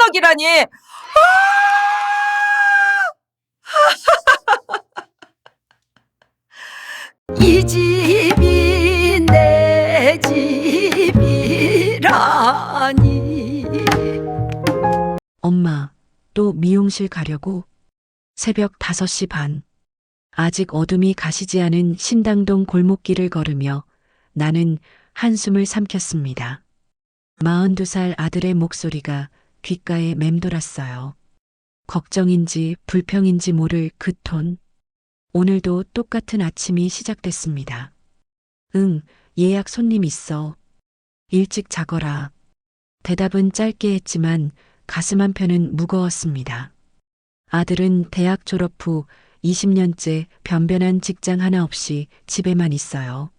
3천억이라니! 이 집이 내 집이라니. 엄마, 또 미용실 가려고? 새벽 5시 반. 아직 어둠이 가시지 않은 신당동 골목길을 걸으며 나는 한숨을 삼켰습니다. 42살 아들의 목소리가 귓가에 맴돌았어요. 걱정인지 불평인지 모를 그 톤. 오늘도 똑같은 아침이 시작됐습니다. 응, 예약 손님 있어. 일찍 자거라. 대답은 짧게 했지만 가슴 한편은 무거웠습니다. 아들은 대학 졸업 후 20년째 변변한 직장 하나 없이 집에만 있어요.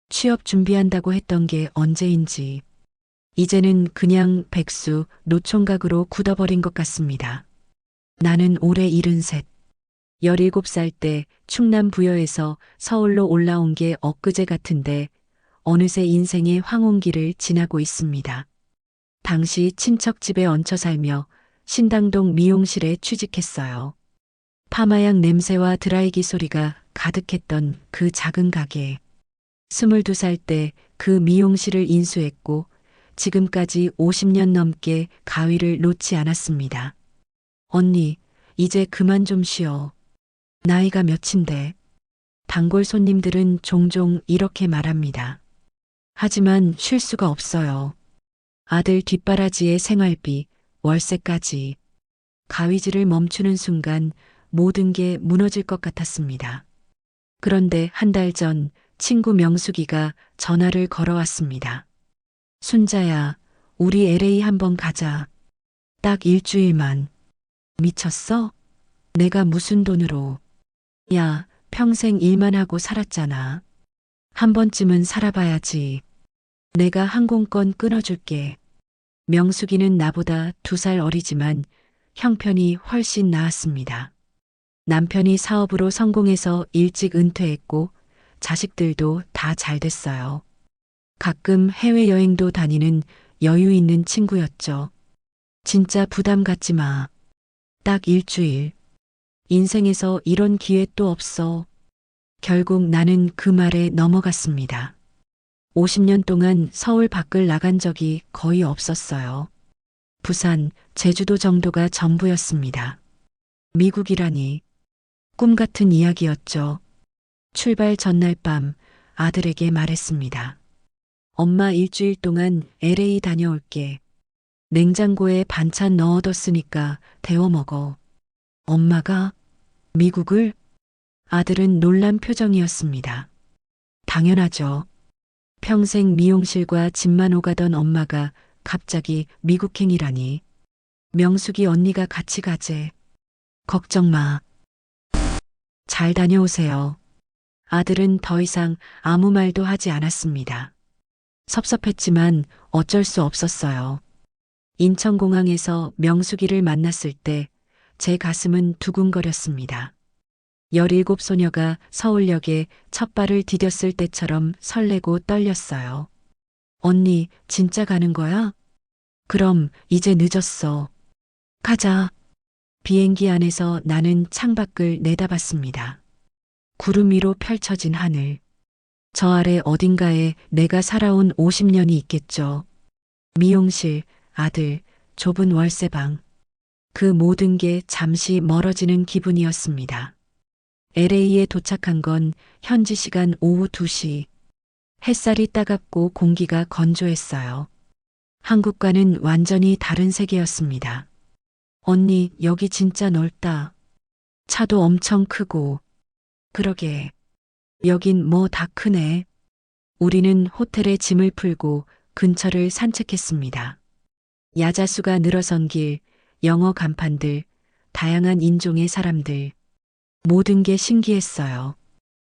취업 준비한다고 했던 게 언제인지 이제는 그냥 백수, 노총각으로 굳어버린 것 같습니다. 나는 올해 73. 17살 때 충남 부여에서 서울로 올라온 게 엊그제 같은데 어느새 인생의 황혼기를 지나고 있습니다. 당시 친척 집에 얹혀 살며 신당동 미용실에 취직했어요. 파마약 냄새와 드라이기 소리가 가득했던 그 작은 가게. 22살 때 그 미용실을 인수했고 지금까지 50년 넘게 가위를 놓지 않았습니다. 언니, 이제 그만 좀 쉬어. 나이가 몇인데. 단골 손님들은 종종 이렇게 말합니다. 하지만 쉴 수가 없어요. 아들 뒷바라지에 생활비, 월세까지. 가위질을 멈추는 순간 모든 게 무너질 것 같았습니다. 그런데 한 달 전 친구 명숙이가 전화를 걸어왔습니다. 순자야, 우리 LA 한번 가자. 딱 일주일만. 미쳤어? 내가 무슨 돈으로. 야, 평생 일만 하고 살았잖아. 한 번쯤은 살아봐야지. 내가 항공권 끊어줄게. 명숙이는 나보다 2살 어리지만 형편이 훨씬 나았습니다. 남편이 사업으로 성공해서 일찍 은퇴했고 자식들도 다 잘 됐어요. 가끔 해외여행도 다니는 여유 있는 친구였죠. 진짜 부담 갖지 마. 딱 일주일. 인생에서 이런 기회 또 없어. 결국 나는 그 말에 넘어갔습니다. 50년 동안 서울 밖을 나간 적이 거의 없었어요. 부산, 제주도 정도가 전부였습니다. 미국이라니. 꿈 같은 이야기였죠. 출발 전날 밤 아들에게 말했습니다. 엄마 일주일 동안 LA 다녀올게. 냉장고에 반찬 넣어뒀으니까 데워 먹어. 엄마가 미국을? 아들은 놀란 표정이었습니다. 당연하죠. 평생 미용실과 집만 오가던 엄마가 갑자기 미국행이라니. 명숙이 언니가 같이 가재. 걱정 마. 잘 다녀오세요. 아들은 더 이상 아무 말도 하지 않았습니다. 섭섭했지만 어쩔 수 없었어요. 인천공항에서 명숙이를 만났을 때 제 가슴은 두근거렸습니다. 17 소녀가 서울역에 첫 발을 디뎠을 때처럼 설레고 떨렸어요. 언니, 진짜 가는 거야? 그럼 이제 늦었어. 가자. 비행기 안에서 나는 창밖을 내다봤습니다. 구름 위로 펼쳐진 하늘. 저 아래 어딘가에 내가 살아온 50년이 있겠죠. 미용실, 아들, 좁은 월세방. 그 모든 게 잠시 멀어지는 기분이었습니다. LA에 도착한 건 현지 시간 오후 2시. 햇살이 따갑고 공기가 건조했어요. 한국과는 완전히 다른 세계였습니다. 언니, 여기 진짜 넓다. 차도 엄청 크고. 그러게. 여긴 뭐 다 크네. 우리는 호텔에 짐을 풀고 근처를 산책했습니다. 야자수가 늘어선 길, 영어 간판들, 다양한 인종의 사람들. 모든 게 신기했어요.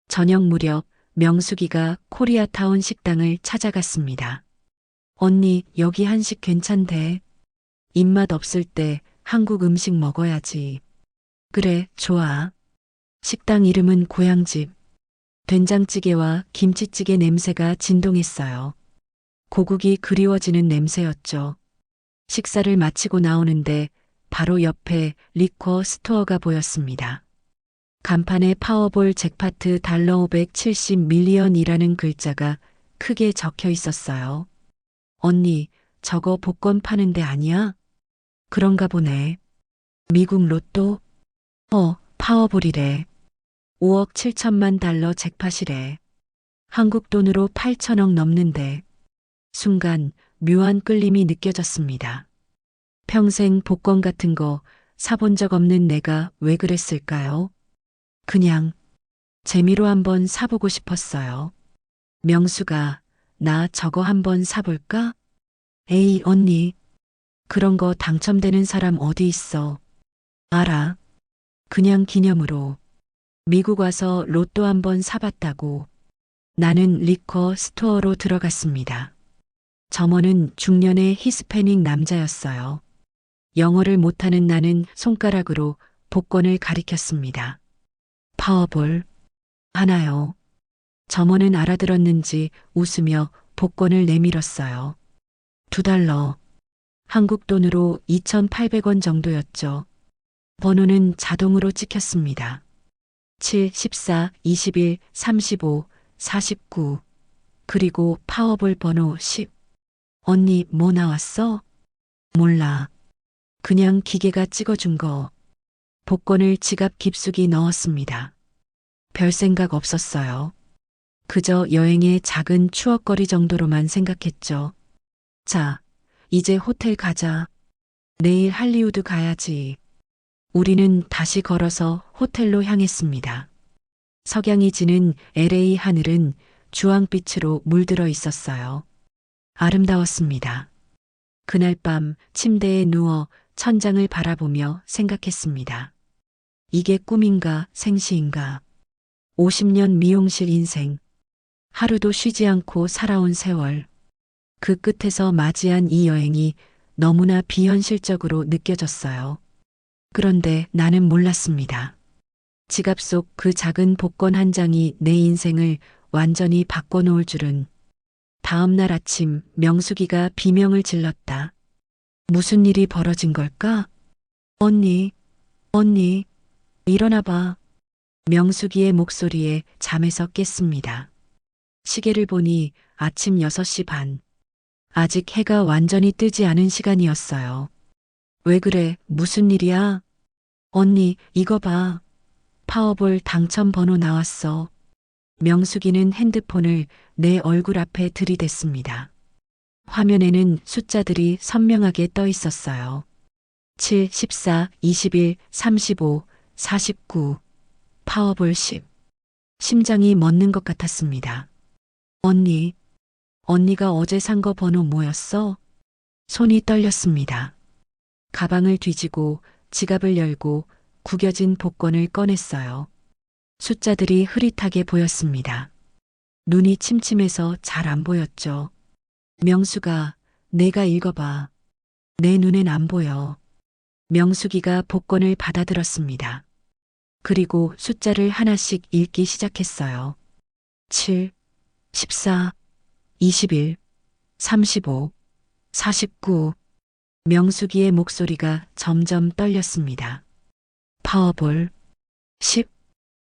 저녁 무렵 명숙이가 코리아타운 식당을 찾아갔습니다. 언니, 여기 한식 괜찮대. 입맛 없을 때 한국 음식 먹어야지. 그래, 좋아. 식당 이름은 고향집. 된장찌개와 김치찌개 냄새가 진동했어요. 고국이 그리워지는 냄새였죠. 식사를 마치고 나오는데 바로 옆에 리커 스토어가 보였습니다. 간판에 파워볼 잭파트 달러 570 밀리언이라는 글자가 크게 적혀 있었어요. 언니, 저거 복권 파는 데 아니야? 그런가 보네. 미국 로또? 파워볼이래. 5억 7천만 달러 잭팟이래. 한국 돈으로 8천억 넘는데. 순간 묘한 끌림이 느껴졌습니다. 평생 복권 같은 거 사본 적 없는 내가 왜 그랬을까요? 그냥 재미로 한번 사보고 싶었어요. 명수가 나 저거 한번 사볼까? 에이, 언니. 그런 거 당첨되는 사람 어디 있어? 알아. 그냥 기념으로. 미국 와서 로또 한번 사봤다고. 나는 리커 스토어로 들어갔습니다. 점원은 중년의 히스패닉 남자였어요. 영어를 못하는 나는 손가락으로 복권을 가리켰습니다. 파워볼. 하나요. 점원은 알아들었는지 웃으며 복권을 내밀었어요. $2. 한국 돈으로 2,800원 정도였죠. 번호는 자동으로 찍혔습니다. 7, 14, 21, 35, 49. 그리고 파워볼 번호 10. 언니, 뭐 나왔어? 몰라. 그냥 기계가 찍어준 거. 복권을 지갑 깊숙이 넣었습니다. 별 생각 없었어요. 그저 여행의 작은 추억거리 정도로만 생각했죠. 자, 이제 호텔 가자. 내일 할리우드 가야지. 우리는 다시 걸어서 호텔로 향했습니다. 석양이 지는 LA 하늘은 주황빛으로 물들어 있었어요. 아름다웠습니다. 그날 밤 침대에 누워 천장을 바라보며 생각했습니다. 이게 꿈인가 생시인가. 50년 미용실 인생. 하루도 쉬지 않고 살아온 세월. 그 끝에서 맞이한 이 여행이 너무나 비현실적으로 느껴졌어요. 그런데 나는 몰랐습니다. 지갑 속 그 작은 복권 한 장이 내 인생을 완전히 바꿔놓을 줄은. 다음 날 아침 명숙이가 비명을 질렀다. 무슨 일이 벌어진 걸까? 언니, 일어나봐. 명숙이의 목소리에 잠에서 깼습니다. 시계를 보니 아침 6시 반. 아직 해가 완전히 뜨지 않은 시간이었어요. 왜 그래? 무슨 일이야? 언니, 이거 봐. 파워볼 당첨 번호 나왔어. 명숙이는 핸드폰을 내 얼굴 앞에 들이댔습니다. 화면에는 숫자들이 선명하게 떠 있었어요. 7, 14, 21, 35, 49. 파워볼 10. 심장이 멎는 것 같았습니다. 언니, 언니가 어제 산 거 번호 뭐였어? 손이 떨렸습니다. 가방을 뒤지고 지갑을 열고 구겨진 복권을 꺼냈어요. 숫자들이 흐릿하게 보였습니다. 눈이 침침해서 잘 안 보였죠. 명수가 내가 읽어봐. 내 눈엔 안 보여. 명숙이가 복권을 받아들었습니다. 그리고 숫자를 하나씩 읽기 시작했어요. 7, 14, 21, 35, 49. 명숙이의 목소리가 점점 떨렸습니다. 파워볼 10.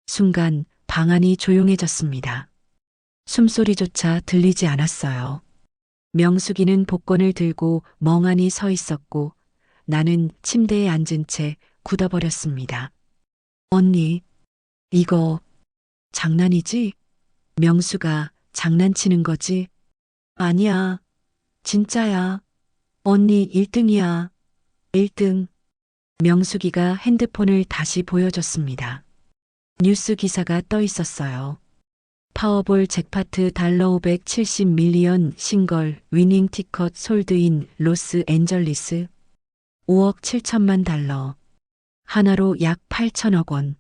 순간 방 안이 조용해졌습니다. 숨소리조차 들리지 않았어요. 명숙이는 복권을 들고 멍하니 서 있었고 나는 침대에 앉은 채 굳어버렸습니다. 언니, 이거 장난이지? 명수가 장난치는 거지? 아니야, 진짜야. 언니 1등이야. 1등. 명숙이가 핸드폰을 다시 보여줬습니다. 뉴스 기사가 떠 있었어요. 파워볼 잭파트 달러 570 밀리언 싱글 위닝 티컷 솔드인 로스앤젤리스 5억 7천만 달러. 하나로 약 8천억 원.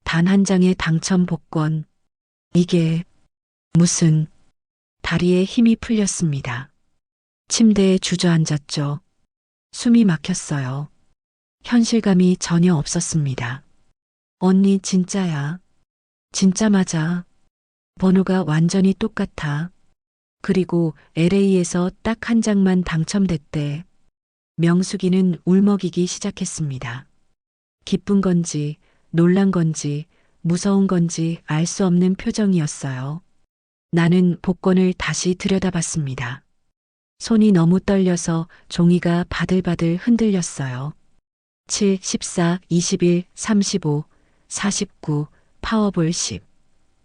단 한 장의 당첨 복권. 이게 무슨. 다리에 힘이 풀렸습니다. 침대에 주저앉았죠. 숨이 막혔어요. 현실감이 전혀 없었습니다. 언니 진짜야. 진짜 맞아. 번호가 완전히 똑같아. 그리고 LA에서 딱 한 장만 당첨됐대. 명숙이는 울먹이기 시작했습니다. 기쁜 건지, 놀란 건지, 무서운 건지 알 수 없는 표정이었어요. 나는 복권을 다시 들여다봤습니다. 손이 너무 떨려서 종이가 바들바들 흔들렸어요. 7, 14, 21, 35, 49, 파워볼 10.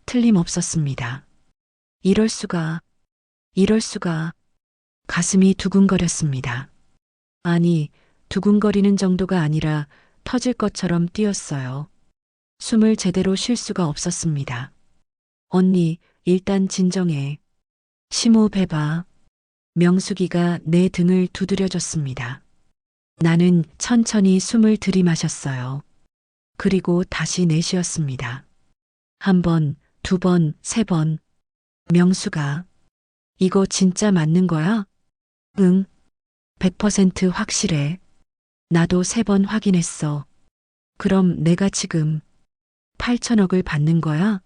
틀림없었습니다. 이럴 수가, 이럴 수가. 가슴이 두근거렸습니다. 아니, 두근거리는 정도가 아니라 터질 것처럼 뛰었어요. 숨을 제대로 쉴 수가 없었습니다. 언니, 일단 진정해. 심호흡해봐. 명숙이가 내 등을 두드려줬습니다. 나는 천천히 숨을 들이마셨어요. 그리고 다시 내쉬었습니다. 한 번, 두 번, 세 번. 명수가, 이거 진짜 맞는 거야? 응, 100% 확실해. 나도 세 번 확인했어. 그럼 내가 지금 8천억을 받는 거야?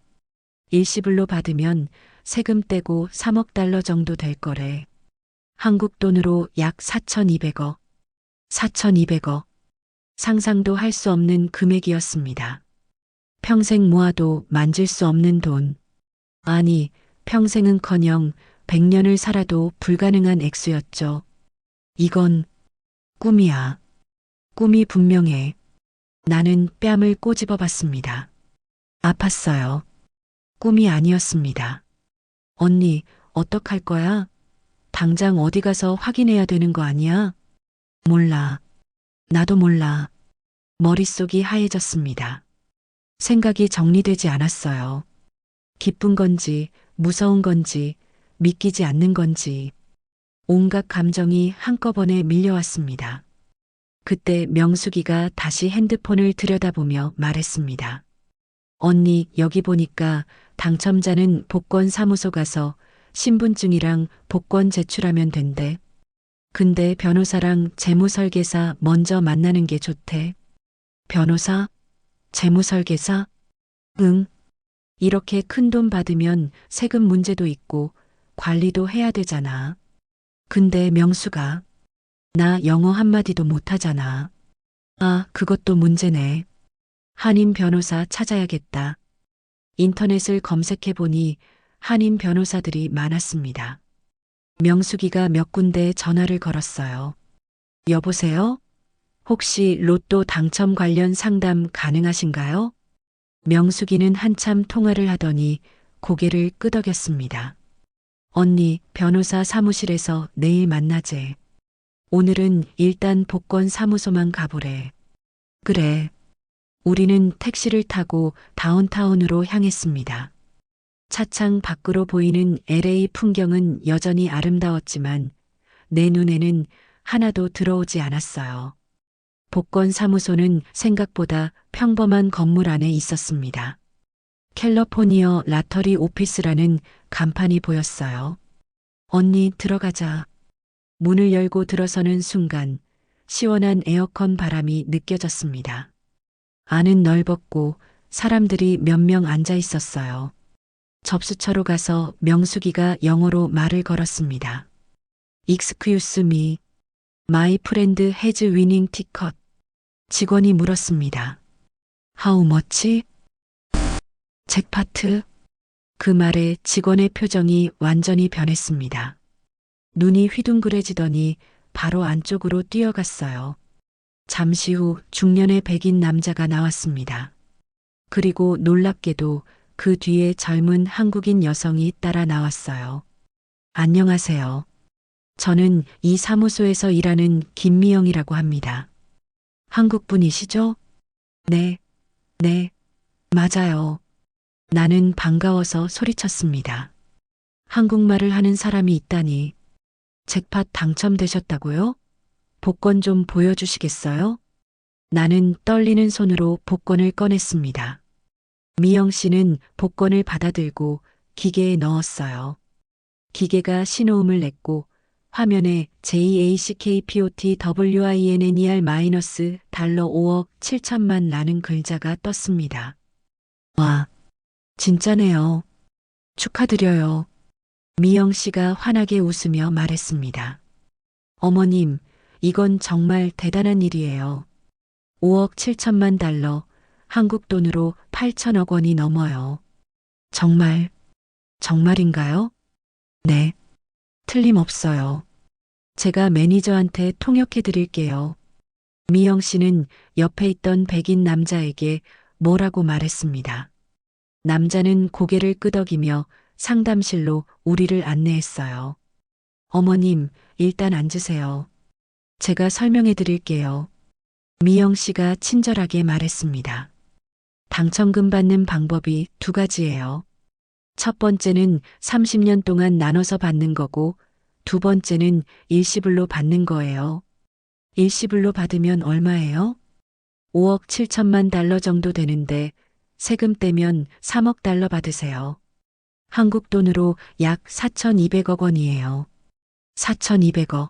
일시불로 받으면 세금 떼고 3억 달러 정도 될 거래. 한국 돈으로 약 4,200억. 4,200억. 상상도 할 수 없는 금액이었습니다. 평생 모아도 만질 수 없는 돈. 아니, 평생은커녕 100년을 살아도 불가능한 액수였죠. 이건 꿈이야. 꿈이 분명해. 나는 뺨을 꼬집어 봤습니다. 아팠어요. 꿈이 아니었습니다. 언니, 어떡할 거야? 당장 어디 가서 확인해야 되는 거 아니야? 몰라. 나도 몰라. 머릿속이 하얘졌습니다. 생각이 정리되지 않았어요. 기쁜 건지, 무서운 건지, 믿기지 않는 건지, 온갖 감정이 한꺼번에 밀려왔습니다. 그때 명숙이가 다시 핸드폰을 들여다보며 말했습니다. 언니, 여기 보니까 당첨자는 복권 사무소 가서 신분증이랑 복권 제출하면 된대. 근데 변호사랑 재무설계사 먼저 만나는 게 좋대. 변호사? 재무설계사? 응. 이렇게 큰 돈 받으면 세금 문제도 있고 관리도 해야 되잖아. 근데 명수가, 나 영어 한마디도 못하잖아. 아, 그것도 문제네. 한인 변호사 찾아야겠다. 인터넷을 검색해보니 한인 변호사들이 많았습니다. 명숙이가 몇 군데 전화를 걸었어요. 여보세요? 혹시 로또 당첨 관련 상담 가능하신가요? 명숙이는 한참 통화를 하더니 고개를 끄덕였습니다. 언니, 변호사 사무실에서 내일 만나재. 오늘은 일단 복권 사무소만 가보래. 그래. 우리는 택시를 타고 다운타운으로 향했습니다. 차창 밖으로 보이는 LA 풍경은 여전히 아름다웠지만 내 눈에는 하나도 들어오지 않았어요. 복권 사무소는 생각보다 평범한 건물 안에 있었습니다. 캘리포니아 라터리 오피스라는 간판이 보였어요. 언니, 들어가자. 문을 열고 들어서는 순간 시원한 에어컨 바람이 느껴졌습니다. 안은 넓었고 사람들이 몇 명 앉아 있었어요. 접수처로 가서 명숙이가 영어로 말을 걸었습니다. Excuse me. My friend has winning ticket. 직원이 물었습니다. How much? 잭파트. 그 말에 직원의 표정이 완전히 변했습니다. 눈이 휘둥그레지더니 바로 안쪽으로 뛰어갔어요. 잠시 후 중년의 백인 남자가 나왔습니다. 그리고 놀랍게도 그 뒤에 젊은 한국인 여성이 따라 나왔어요. 안녕하세요. 저는 이 사무소에서 일하는 김미영이라고 합니다. 한국 분이시죠? 네, 네, 맞아요. 나는 반가워서 소리쳤습니다. 한국말을 하는 사람이 있다니. 잭팟 당첨되셨다고요? 복권 좀 보여주시겠어요? 나는 떨리는 손으로 복권을 꺼냈습니다. 미영 씨는 복권을 받아들고 기계에 넣었어요. 기계가 신호음을 냈고 화면에 JACKPOTWINNER- $5억 7천만 라는 글자가 떴습니다. 와, 진짜네요. 축하드려요. 미영 씨가 환하게 웃으며 말했습니다. 어머님, 이건 정말 대단한 일이에요. 5억 7천만 달러, 한국 돈으로 8천억 원이 넘어요. 정말인가요? 네, 틀림없어요. 제가 매니저한테 통역해 드릴게요. 미영 씨는 옆에 있던 백인 남자에게 뭐라고 말했습니다. 남자는 고개를 끄덕이며 상담실로 우리를 안내했어요. 어머님, 일단 앉으세요. 제가 설명해 드릴게요. 미영 씨가 친절하게 말했습니다. 당첨금 받는 방법이 두 가지예요. 첫 번째는 30년 동안 나눠서 받는 거고, 두 번째는 일시불로 받는 거예요. 일시불로 받으면 얼마예요? 5억 7천만 달러 정도 되는데, 세금 떼면 3억 달러 받으세요. 한국 돈으로 약 4,200억 원이에요. 4,200억.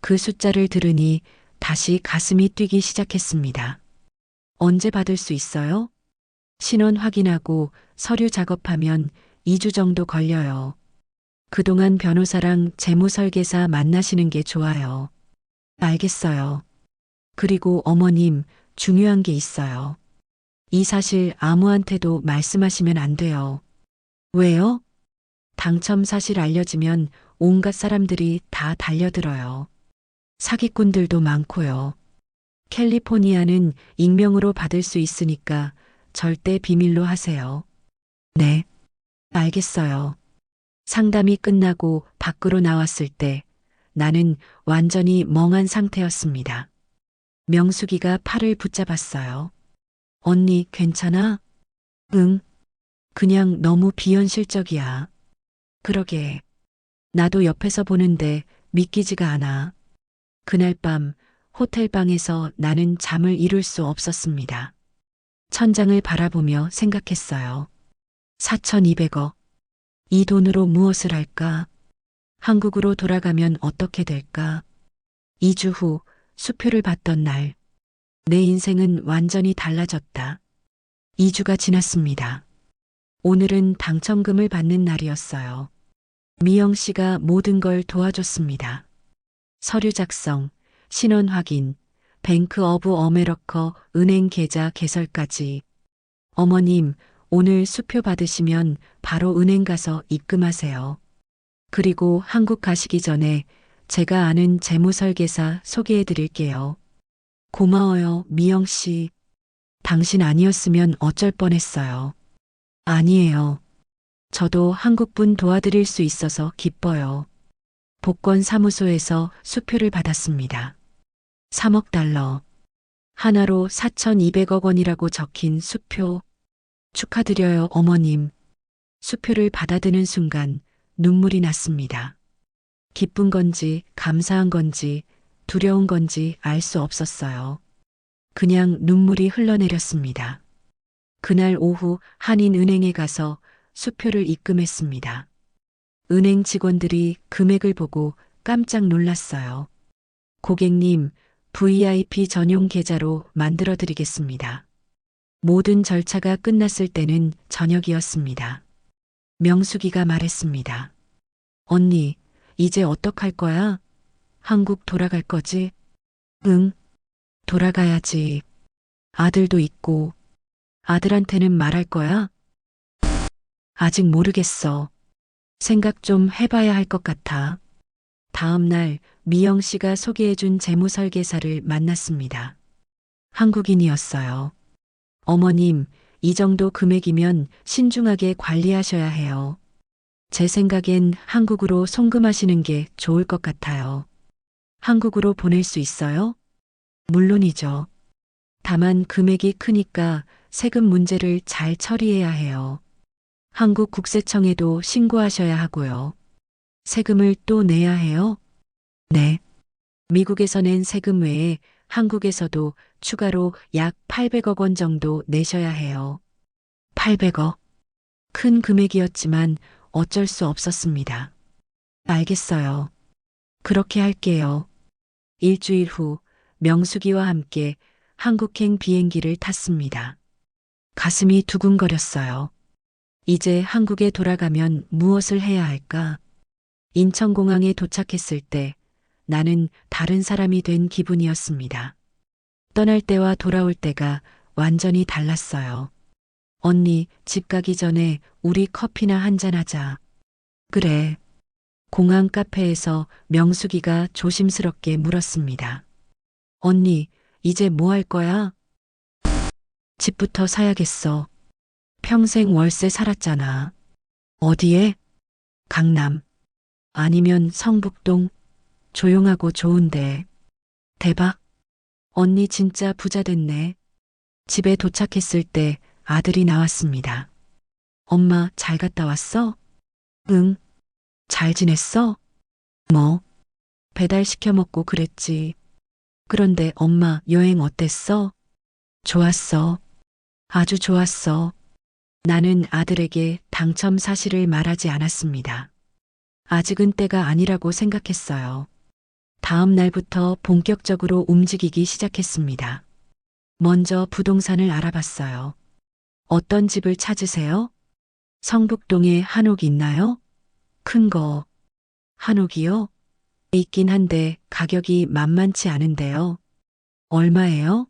그 숫자를 들으니 다시 가슴이 뛰기 시작했습니다. 언제 받을 수 있어요? 신원 확인하고 서류 작업하면 2주 정도 걸려요. 그동안 변호사랑 재무설계사 만나시는 게 좋아요. 알겠어요. 그리고 어머님, 중요한 게 있어요. 이 사실 아무한테도 말씀하시면 안 돼요. 왜요? 당첨 사실 알려지면 온갖 사람들이 다 달려들어요. 사기꾼들도 많고요. 캘리포니아는 익명으로 받을 수 있으니까 절대 비밀로 하세요. 네, 알겠어요. 상담이 끝나고 밖으로 나왔을 때 나는 완전히 멍한 상태였습니다. 명숙이가 팔을 붙잡았어요. 언니, 괜찮아? 응, 그냥 너무 비현실적이야. 그러게. 나도 옆에서 보는데 믿기지가 않아. 그날 밤 호텔 방에서 나는 잠을 이룰 수 없었습니다. 천장을 바라보며 생각했어요. 4,200억. 이 돈으로 무엇을 할까? 한국으로 돌아가면 어떻게 될까? 2주 후 수표를 받던 날, 내 인생은 완전히 달라졌다. 2주가 지났습니다. 오늘은 당첨금을 받는 날이었어요. 미영 씨가 모든 걸 도와줬습니다. 서류 작성, 신원 확인, 뱅크 오브 어메리카 은행 계좌 개설까지. 어머님, 오늘 수표 받으시면 바로 은행 가서 입금하세요. 그리고 한국 가시기 전에 제가 아는 재무설계사 소개해 드릴게요. 고마워요, 미영 씨. 당신 아니었으면 어쩔 뻔했어요. 아니에요. 저도 한국분 도와드릴 수 있어서 기뻐요. 복권 사무소에서 수표를 받았습니다. 3억 달러. 하나로 4,200억 원이라고 적힌 수표. 축하드려요, 어머님. 수표를 받아드는 순간 눈물이 났습니다. 기쁜 건지 감사한 건지 두려운 건지 알 수 없었어요. 그냥 눈물이 흘러내렸습니다. 그날 오후 한인은행에 가서 수표를 입금했습니다. 은행 직원들이 금액을 보고 깜짝 놀랐어요. 고객님, VIP 전용 계좌로 만들어 드리겠습니다. 모든 절차가 끝났을 때는 저녁이었습니다. 명숙이가 말했습니다. 언니, 이제 어떡할 거야? 한국 돌아갈 거지? 응, 돌아가야지. 아들도 있고. 아들한테는 말할 거야? 아직 모르겠어. 생각 좀 해봐야 할 것 같아. 다음 날 미영 씨가 소개해준 재무설계사를 만났습니다. 한국인이었어요. 어머님, 이 정도 금액이면 신중하게 관리하셔야 해요. 제 생각엔 한국으로 송금하시는 게 좋을 것 같아요. 한국으로 보낼 수 있어요? 물론이죠. 다만 금액이 크니까 세금 문제를 잘 처리해야 해요. 한국 국세청에도 신고하셔야 하고요. 세금을 또 내야 해요? 네. 미국에서 낸 세금 외에 한국에서도 추가로 약 800억 원 정도 내셔야 해요. 800억. 큰 금액이었지만 어쩔 수 없었습니다. 알겠어요. 그렇게 할게요. 일주일 후 명숙이와 함께 한국행 비행기를 탔습니다. 가슴이 두근거렸어요. 이제 한국에 돌아가면 무엇을 해야 할까? 인천공항에 도착했을 때 나는 다른 사람이 된 기분이었습니다. 떠날 때와 돌아올 때가 완전히 달랐어요. 언니, 집 가기 전에 우리 커피나 한잔 하자. 그래. 공항 카페에서 명숙이가 조심스럽게 물었습니다. 언니, 이제 뭐 할 거야? 집부터 사야겠어. 평생 월세 살았잖아. 어디에? 강남. 아니면 성북동. 조용하고 좋은데. 대박. 언니 진짜 부자 됐네. 집에 도착했을 때 아들이 나왔습니다. 엄마 잘 갔다 왔어? 응. 잘 지냈어? 뭐? 배달 시켜 먹고 그랬지. 그런데 엄마 여행 어땠어? 좋았어. 아주 좋았어. 나는 아들에게 당첨 사실을 말하지 않았습니다. 아직은 때가 아니라고 생각했어요. 다음 날부터 본격적으로 움직이기 시작했습니다. 먼저 부동산을 알아봤어요. 어떤 집을 찾으세요? 성북동에 한옥 있나요? 큰 거. 한옥이요? 있긴 한데 가격이 만만치 않은데요. 얼마예요?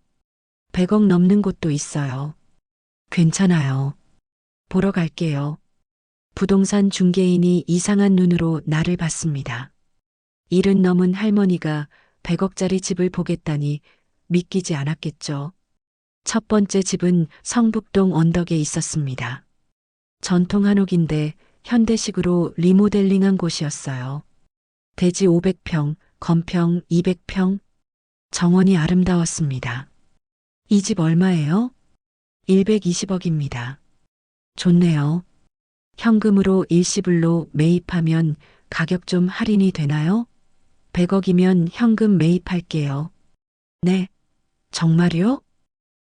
100억 넘는 곳도 있어요. 괜찮아요. 보러 갈게요. 부동산 중개인이 이상한 눈으로 나를 봤습니다. 70 넘은 할머니가 100억짜리 집을 보겠다니 믿기지 않았겠죠. 첫 번째 집은 성북동 언덕에 있었습니다. 전통 한옥인데 현대식으로 리모델링한 곳이었어요. 대지 500평, 건평 200평. 정원이 아름다웠습니다. 이 집 얼마예요? 120억입니다. 좋네요. 현금으로 일시불로 매입하면 가격 좀 할인이 되나요? 100억이면 현금 매입할게요. 네. 정말요?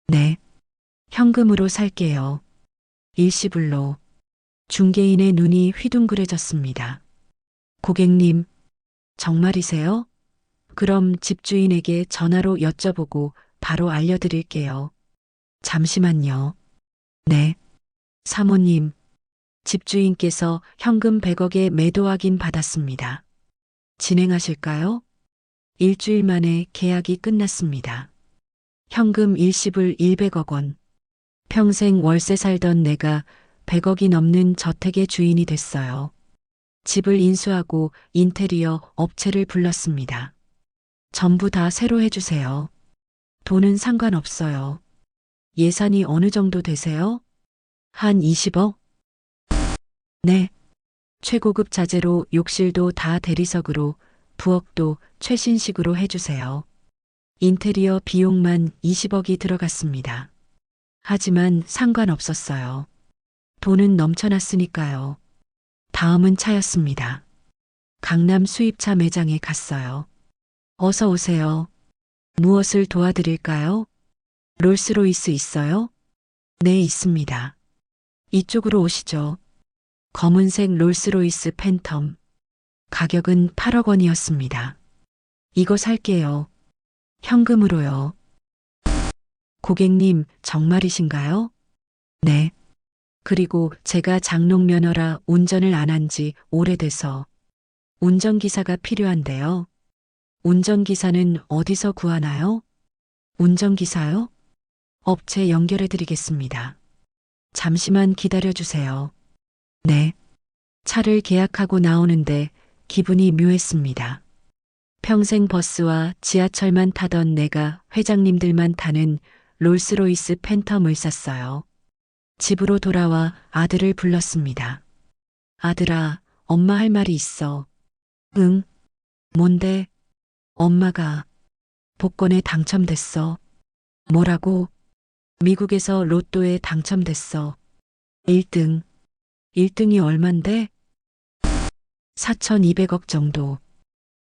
네. 현금으로 살게요. 일시불로. 중개인의 눈이 휘둥그레졌습니다. 고객님, 정말이세요? 그럼 집주인에게 전화로 여쭤보고 바로 알려드릴게요. 잠시만요. 네. 사모님, 집주인께서 현금 100억에 매도 확인 받았습니다. 진행하실까요? 일주일 만에 계약이 끝났습니다. 현금 일시불 100억 원. 평생 월세 살던 내가 100억이 넘는 저택의 주인이 됐어요. 집을 인수하고 인테리어 업체를 불렀습니다. 전부 다 새로 해주세요. 돈은 상관없어요. 예산이 어느 정도 되세요? 한 20억? 네. 최고급 자재로 욕실도 다 대리석으로, 부엌도 최신식으로 해주세요. 인테리어 비용만 20억이 들어갔습니다. 하지만 상관없었어요. 돈은 넘쳐났으니까요. 다음은 차였습니다. 강남 수입차 매장에 갔어요. 어서 오세요. 무엇을 도와드릴까요? 롤스로이스 있어요? 네, 있습니다. 이쪽으로 오시죠. 검은색 롤스로이스 팬텀. 가격은 8억 원이었습니다. 이거 살게요. 현금으로요. 고객님, 정말이신가요? 네. 그리고 제가 장롱 면허라 운전을 안 한 지 오래돼서 운전기사가 필요한데요. 운전기사는 어디서 구하나요? 운전기사요? 업체 연결해 드리겠습니다. 잠시만 기다려 주세요. 네. 차를 계약하고 나오는데 기분이 묘했습니다. 평생 버스와 지하철만 타던 내가 회장님들만 타는 롤스로이스 팬텀을 샀어요. 집으로 돌아와 아들을 불렀습니다. 아들아, 엄마 할 말이 있어. 응? 뭔데? 엄마가 복권에 당첨됐어. 뭐라고? 미국에서 로또에 당첨됐어. 1등. 1등이 얼만데? 4,200억 정도.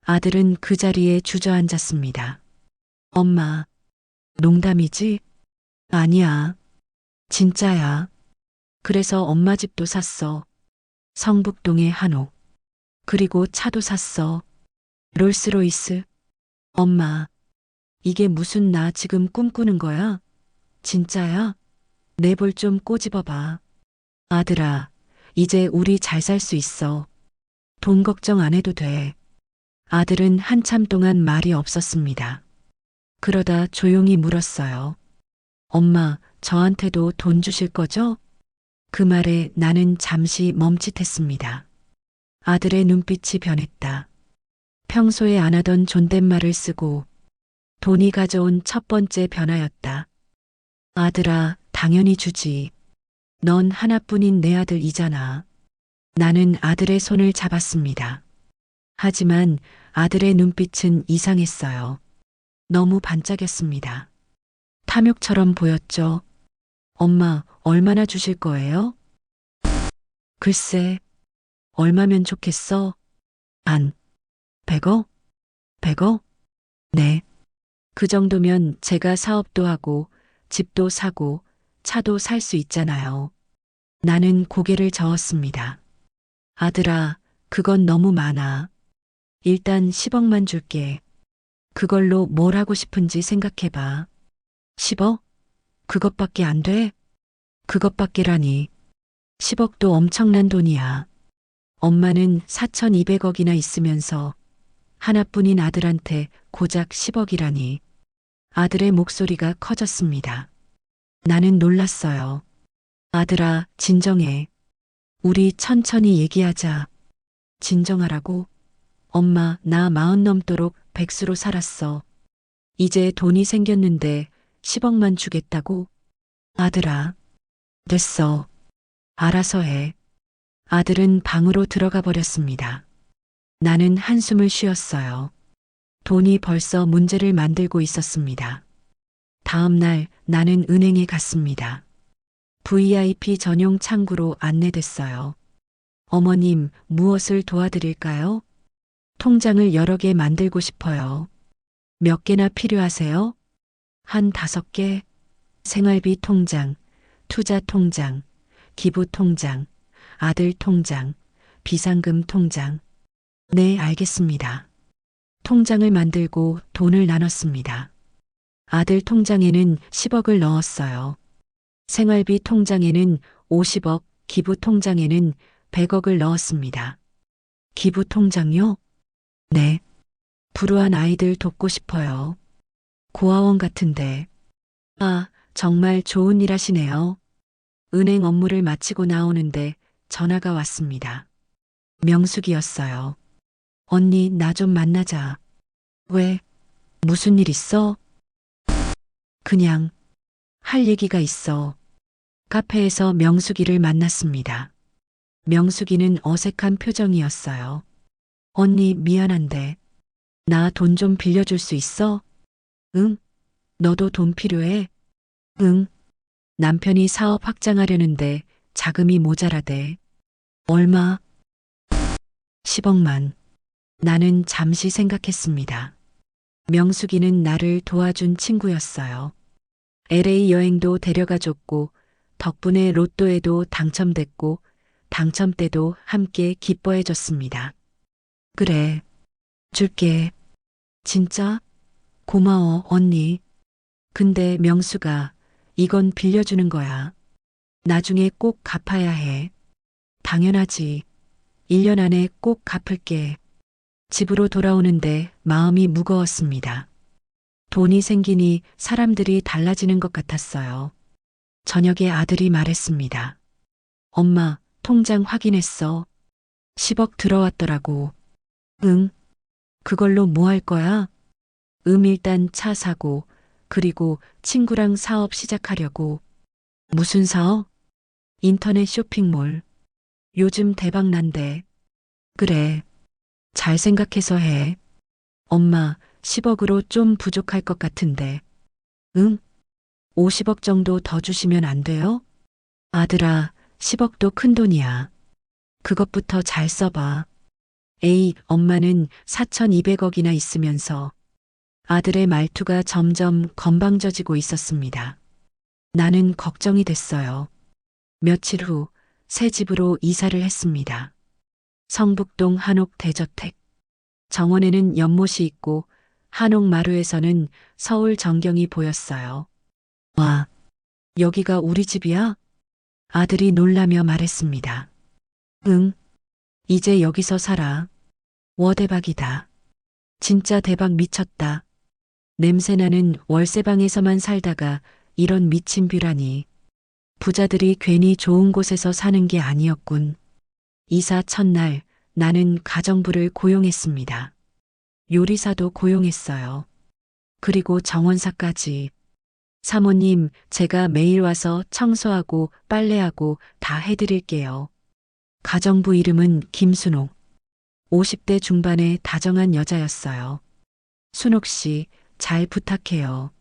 아들은 그 자리에 주저앉았습니다. 엄마, 농담이지? 아니야. 진짜야. 그래서 엄마 집도 샀어. 성북동의 한옥. 그리고 차도 샀어. 롤스로이스. 엄마, 이게 무슨 나 지금 꿈꾸는 거야? 진짜야? 내 볼 좀 꼬집어봐. 아들아, 이제 우리 잘 살 수 있어. 돈 걱정 안 해도 돼. 아들은 한참 동안 말이 없었습니다. 그러다 조용히 물었어요. 엄마, 저한테도 돈 주실 거죠? 그 말에 나는 잠시 멈칫했습니다. 아들의 눈빛이 변했다. 평소에 안 하던 존댓말을 쓰고 돈이 가져온 첫 번째 변화였다. 아들아, 당연히 주지. 넌 하나뿐인 내 아들이잖아. 나는 아들의 손을 잡았습니다. 하지만 아들의 눈빛은 이상했어요. 너무 반짝였습니다. 탐욕처럼 보였죠. 엄마, 얼마나 주실 거예요? 글쎄, 얼마면 좋겠어? 한 100억? 100억? 네. 그 정도면 제가 사업도 하고 집도 사고 차도 살 수 있잖아요. 나는 고개를 저었습니다. 아들아, 그건 너무 많아. 일단 10억만 줄게. 그걸로 뭘 하고 싶은지 생각해봐. 10억? 그것밖에 안 돼? 그것밖에라니. 10억도 엄청난 돈이야. 엄마는 4,200억이나 있으면서 하나뿐인 아들한테 고작 10억이라니. 아들의 목소리가 커졌습니다. 나는 놀랐어요. 아들아, 진정해. 우리 천천히 얘기하자. 진정하라고? 엄마, 나 40 넘도록 백수로 살았어. 이제 돈이 생겼는데 10억만 주겠다고? 아들아. 됐어. 알아서 해. 아들은 방으로 들어가 버렸습니다. 나는 한숨을 쉬었어요. 돈이 벌써 문제를 만들고 있었습니다. 다음 날 나는 은행에 갔습니다. VIP 전용 창구로 안내됐어요. 어머님, 무엇을 도와드릴까요? 통장을 여러 개 만들고 싶어요. 몇 개나 필요하세요? 한 5개? 생활비 통장, 투자 통장, 기부 통장, 아들 통장, 비상금 통장. 네, 알겠습니다. 통장을 만들고 돈을 나눴습니다. 아들 통장에는 10억을 넣었어요. 생활비 통장에는 50억, 기부 통장에는 100억을 넣었습니다. 기부 통장요? 네. 불우한 아이들 돕고 싶어요. 고아원 같은데. 아, 정말 좋은 일 하시네요. 은행 업무를 마치고 나오는데 전화가 왔습니다. 명숙이었어요. 언니, 나 좀 만나자. 왜? 무슨 일 있어? 그냥 할 얘기가 있어. 카페에서 명숙이를 만났습니다. 명숙이는 어색한 표정이었어요. 언니, 미안한데 나 돈 좀 빌려줄 수 있어? 응? 너도 돈 필요해? 응. 남편이 사업 확장하려는데 자금이 모자라대. 얼마? 10억만. 나는 잠시 생각했습니다. 명숙이는 나를 도와준 친구였어요. LA 여행도 데려가줬고 덕분에 로또에도 당첨됐고 당첨 때도 함께 기뻐해줬습니다. 그래. 줄게. 진짜? 고마워, 언니. 근데 명수가 이건 빌려주는 거야. 나중에 꼭 갚아야 해. 당연하지. 1년 안에 꼭 갚을게. 집으로 돌아오는데 마음이 무거웠습니다. 돈이 생기니 사람들이 달라지는 것 같았어요. 저녁에 아들이 말했습니다. 엄마, 통장 확인했어. 10억 들어왔더라고. 응. 그걸로 뭐 할 거야? 일단 차 사고, 그리고 친구랑 사업 시작하려고. 무슨 사업? 인터넷 쇼핑몰. 요즘 대박 난대. 그래. 잘 생각해서 해. 엄마, 10억으로 좀 부족할 것 같은데. 응? 50억 정도 더 주시면 안 돼요? 아들아, 10억도 큰 돈이야. 그것부터 잘 써봐. 에이, 엄마는 4,200억이나 있으면서 아들의 말투가 점점 건방져지고 있었습니다. 나는 걱정이 됐어요. 며칠 후 새 집으로 이사를 했습니다. 성북동 한옥 대저택. 정원에는 연못이 있고 한옥 마루에서는 서울 전경이 보였어요. 와, 여기가 우리 집이야? 아들이 놀라며 말했습니다. 응, 이제 여기서 살아. 와, 대박이다. 진짜 대박 미쳤다. 냄새나는 월세방에서만 살다가 이런 미친 뷰라니. 부자들이 괜히 좋은 곳에서 사는 게 아니었군. 이사 첫날 나는 가정부를 고용했습니다. 요리사도 고용했어요. 그리고 정원사까지. 사모님, 제가 매일 와서 청소하고 빨래하고 다 해드릴게요. 가정부 이름은 김순옥. 50대 중반의 다정한 여자였어요. 순옥 씨, 잘 부탁해요.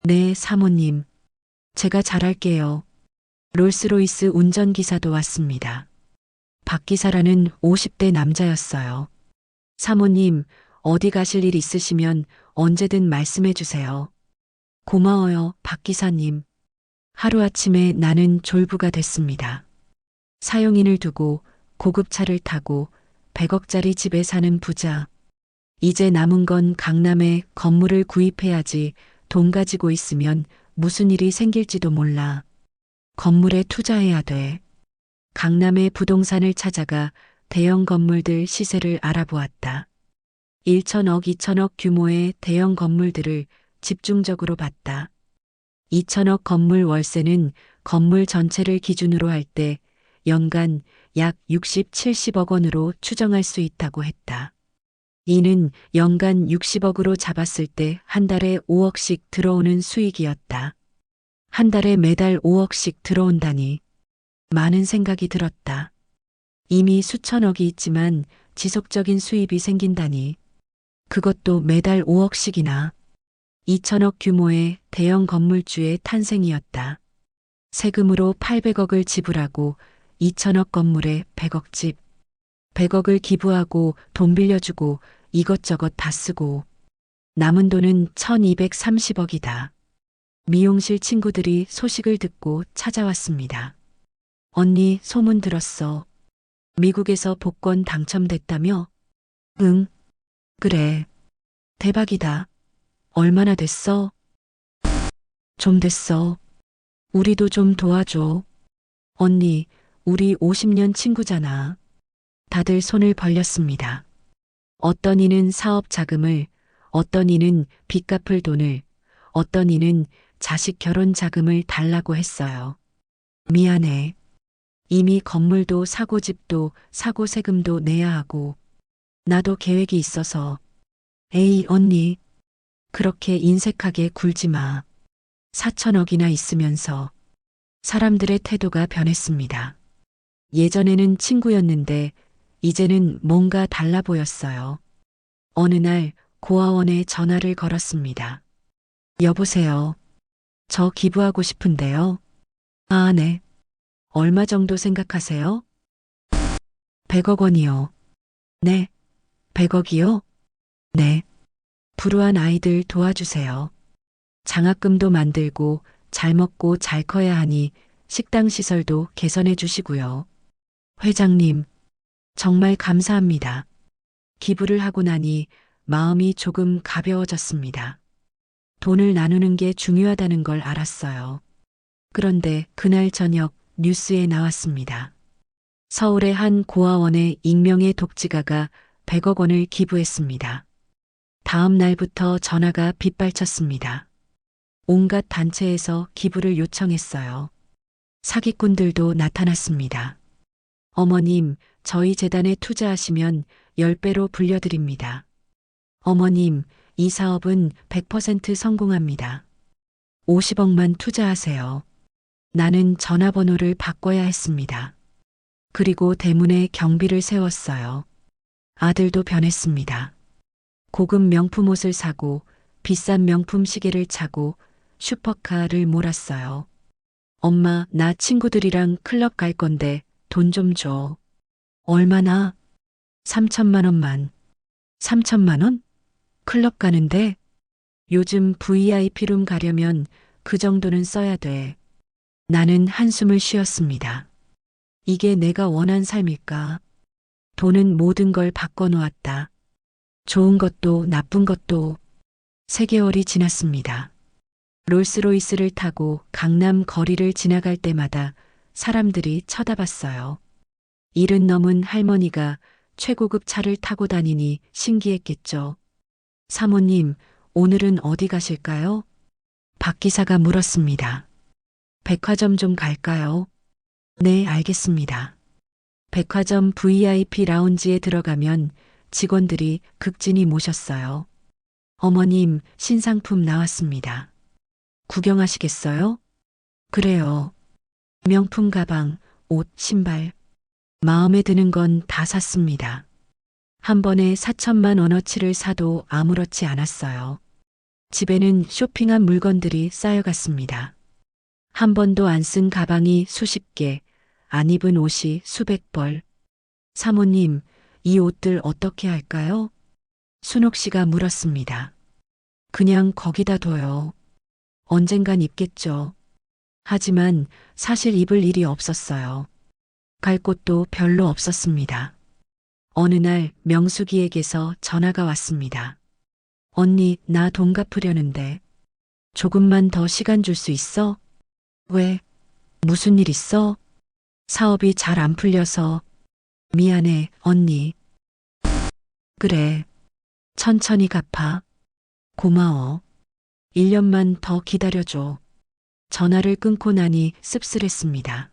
네, 사모님. 제가 잘할게요. 롤스로이스 운전기사도 왔습니다. 박 기사라는 50대 남자였어요. 사모님, 어디 가실 일 있으시면 언제든 말씀해 주세요. 고마워요, 박 기사님. 하루아침에 나는 졸부가 됐습니다. 사용인을 두고 고급차를 타고 100억짜리 집에 사는 부자. 이제 남은 건 강남에 건물을 구입해야지. 돈 가지고 있으면 무슨 일이 생길지도 몰라. 건물에 투자해야 돼. 강남의 부동산을 찾아가 대형 건물들 시세를 알아보았다. 1천억, 2천억 규모의 대형 건물들을 집중적으로 봤다. 2천억 건물 월세는 건물 전체를 기준으로 할 때 연간 약 60, 70억 원으로 추정할 수 있다고 했다. 이는 연간 60억으로 잡았을 때 한 달에 5억씩 들어오는 수익이었다. 한 달에 매달 5억씩 들어온다니. 많은 생각이 들었다. 이미 수천억이 있지만 지속적인 수입이 생긴다니. 그것도 매달 5억씩이나. 2천억 규모의 대형 건물주의 탄생이었다. 세금으로 800억을 지불하고 2천억 건물에 100억 집. 100억을 기부하고 돈 빌려주고 이것저것 다 쓰고. 남은 돈은 1230억이다. 미용실 친구들이 소식을 듣고 찾아왔습니다. 언니, 소문 들었어. 미국에서 복권 당첨됐다며? 응. 그래. 대박이다. 얼마나 됐어? 좀 됐어. 우리도 좀 도와줘. 언니, 우리 50년 친구잖아. 다들 손을 벌렸습니다. 어떤 이는 사업 자금을, 어떤 이는 빚 갚을 돈을, 어떤 이는 자식 결혼 자금을 달라고 했어요. 미안해. 이미 건물도 사고 집도 사고 세금도 내야 하고 나도 계획이 있어서. 에이, 언니. 그렇게 인색하게 굴지 마. 4천억이나 있으면서. 사람들의 태도가 변했습니다. 예전에는 친구였는데 이제는 뭔가 달라 보였어요. 어느 날 고아원에 전화를 걸었습니다. 여보세요. 저 기부하고 싶은데요. 아, 네. 얼마 정도 생각하세요? 100억 원이요. 네. 100억이요? 네. 불우한 아이들 도와주세요. 장학금도 만들고 잘 먹고 잘 커야 하니 식당 시설도 개선해 주시고요. 회장님, 정말 감사합니다. 기부를 하고 나니 마음이 조금 가벼워졌습니다. 돈을 나누는 게 중요하다는 걸 알았어요. 그런데 그날 저녁 뉴스에 나왔습니다. 서울의 한 고아원에 익명의 독지가가 100억 원을 기부했습니다. 다음 날부터 전화가 빗발쳤습니다. 온갖 단체에서 기부를 요청했어요. 사기꾼들도 나타났습니다. 어머님, 저희 재단에 투자하시면 10배로 불려드립니다. 어머님, 이 사업은 100% 성공합니다. 50억만 투자하세요. 나는 전화번호를 바꿔야 했습니다. 그리고 대문에 경비를 세웠어요. 아들도 변했습니다. 고급 명품 옷을 사고 비싼 명품 시계를 차고 슈퍼카를 몰았어요. 엄마, 나 친구들이랑 클럽 갈 건데 돈 좀 줘. 얼마나? 3천만 원만. 3천만 원? 클럽 가는데? 요즘 VIP룸 가려면 그 정도는 써야 돼. 나는 한숨을 쉬었습니다. 이게 내가 원한 삶일까? 돈은 모든 걸 바꿔놓았다. 좋은 것도 나쁜 것도. 3개월이 지났습니다. 롤스로이스를 타고 강남 거리를 지나갈 때마다 사람들이 쳐다봤어요. 70 넘은 할머니가 최고급 차를 타고 다니니 신기했겠죠. 사모님, 오늘은 어디 가실까요? 박 기사가 물었습니다. 백화점 좀 갈까요? 네, 알겠습니다. 백화점 VIP 라운지에 들어가면 직원들이 극진히 모셨어요. 어머님, 신상품 나왔습니다. 구경하시겠어요? 그래요. 명품 가방, 옷, 신발. 마음에 드는 건 다 샀습니다. 한 번에 4천만 원어치를 사도 아무렇지 않았어요. 집에는 쇼핑한 물건들이 쌓여갔습니다. 한 번도 안 쓴 가방이 수십 개, 안 입은 옷이 수백 벌. 사모님, 이 옷들 어떻게 할까요? 순옥 씨가 물었습니다. 그냥 거기다 둬요. 언젠간 입겠죠. 하지만 사실 입을 일이 없었어요. 갈 곳도 별로 없었습니다. 어느 날 명숙이에게서 전화가 왔습니다. 언니, 나 돈 갚으려는데 조금만 더 시간 줄 수 있어? 왜? 무슨 일 있어? 사업이 잘 안 풀려서. 미안해, 언니. 그래. 천천히 갚아. 고마워. 1년만 더 기다려줘. 전화를 끊고 나니 씁쓸했습니다.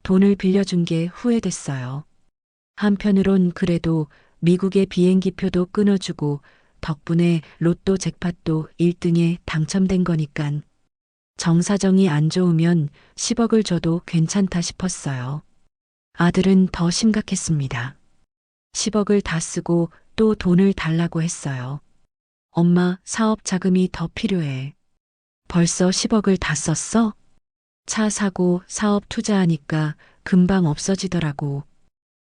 돈을 빌려준 게 후회됐어요. 한편으론 그래도 미국의 비행기표도 끊어주고 덕분에 로또 잭팟도 1등에 당첨된 거니깐. 정사정이 안 좋으면 10억을 줘도 괜찮다 싶었어요. 아들은 더 심각했습니다. 10억을 다 쓰고 또 돈을 달라고 했어요. 엄마, 사업 자금이 더 필요해. 벌써 10억을 다 썼어? 차 사고 사업 투자하니까 금방 없어지더라고.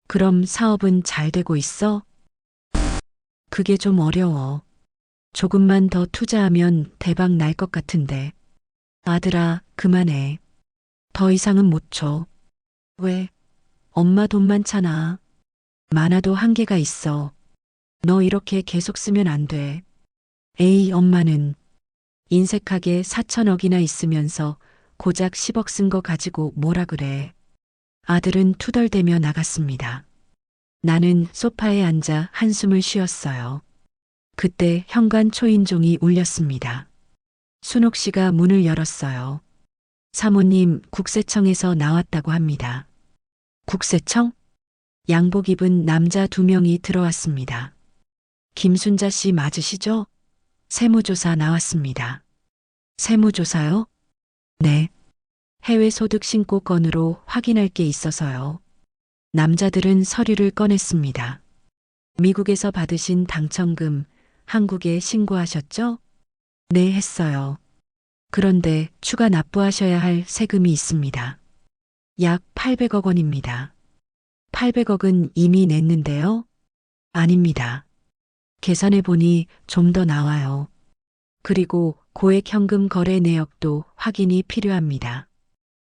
그럼 사업은 잘 되고 있어? 그게 좀 어려워. 조금만 더 투자하면 대박 날 것 같은데. 아들아, 그만해. 더 이상은 못 줘. 왜? 엄마 돈 많잖아. 많아도 한계가 있어. 너 이렇게 계속 쓰면 안 돼. 에이, 엄마는 인색하게 4천억이나 있으면서 고작 10억 쓴 거 가지고 뭐라 그래. 아들은 투덜대며 나갔습니다. 나는 소파에 앉아 한숨을 쉬었어요. 그때 현관 초인종이 울렸습니다. 순옥 씨가 문을 열었어요. 사모님, 국세청에서 나왔다고 합니다. 국세청? 양복 입은 남자 2명이 들어왔습니다. 김순자 씨 맞으시죠? 세무조사 나왔습니다. 세무조사요? 네. 해외 소득 신고건으로 확인할 게 있어서요. 남자들은 서류를 꺼냈습니다. 미국에서 받으신 당첨금 한국에 신고하셨죠? 네, 했어요. 그런데 추가 납부하셔야 할 세금이 있습니다. 약 800억 원입니다. 800억은 이미 냈는데요? 아닙니다. 계산해 보니 좀 더 나와요. 그리고 고액 현금 거래 내역도 확인이 필요합니다.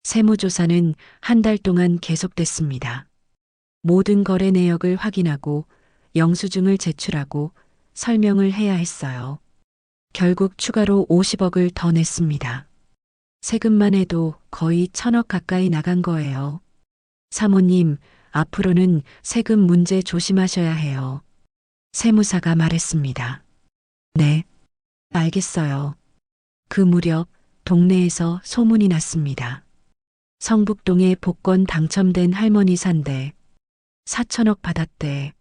세무조사는 한 달 동안 계속됐습니다. 모든 거래 내역을 확인하고 영수증을 제출하고 설명을 해야 했어요. 결국 추가로 50억을 더 냈습니다. 세금만 해도 거의 1,000억 가까이 나간 거예요. 사모님, 앞으로는 세금 문제 조심하셔야 해요. 세무사가 말했습니다. 네, 알겠어요. 그 무렵 동네에서 소문이 났습니다. 성북동에 복권 당첨된 할머니 산대. 4천억 받았대.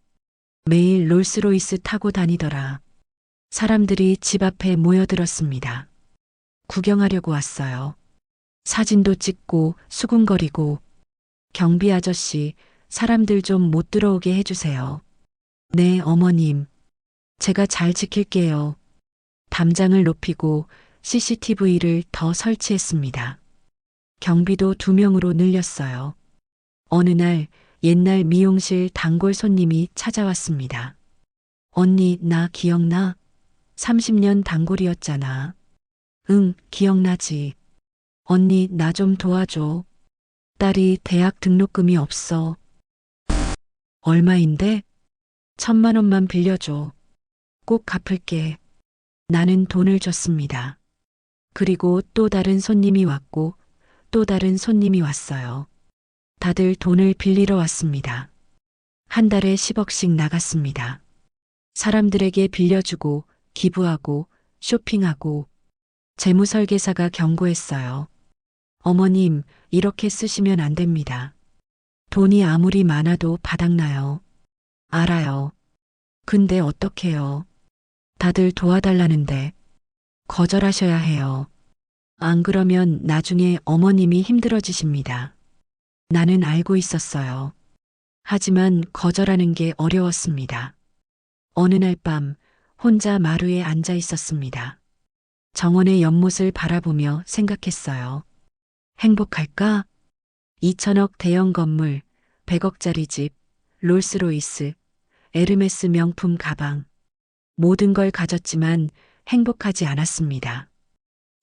매일 롤스로이스 타고 다니더라. 사람들이 집 앞에 모여들었습니다. 구경하려고 왔어요. 사진도 찍고 수군거리고. 경비 아저씨, 사람들 좀 못 들어오게 해주세요. 네, 어머님. 제가 잘 지킬게요. 담장을 높이고 CCTV를 더 설치했습니다. 경비도 2명으로 늘렸어요. 어느 날 옛날 미용실 단골 손님이 찾아왔습니다. 언니, 나 기억나? 30년 단골이었잖아. 응, 기억나지. 언니, 나 좀 도와줘. 딸이 대학 등록금이 없어. 얼마인데? 1,000만 원만 빌려줘. 꼭 갚을게. 나는 돈을 줬습니다. 그리고 또 다른 손님이 왔고 또 다른 손님이 왔어요. 다들 돈을 빌리러 왔습니다. 한 달에 10억씩 나갔습니다. 사람들에게 빌려주고 기부하고 쇼핑하고 재무설계사가 경고했어요. 어머님, 이렇게 쓰시면 안 됩니다. 돈이 아무리 많아도 바닥나요. 알아요. 근데 어떡해요. 다들 도와달라는데 거절하셔야 해요. 안 그러면 나중에 어머님이 힘들어지십니다. 나는 알고 있었어요. 하지만 거절하는 게 어려웠습니다. 어느 날 밤 혼자 마루에 앉아 있었습니다. 정원의 연못을 바라보며 생각했어요. 행복할까? 2천억 대형 건물, 100억짜리 집, 롤스로이스, 에르메스 명품 가방. 모든 걸 가졌지만 행복하지 않았습니다.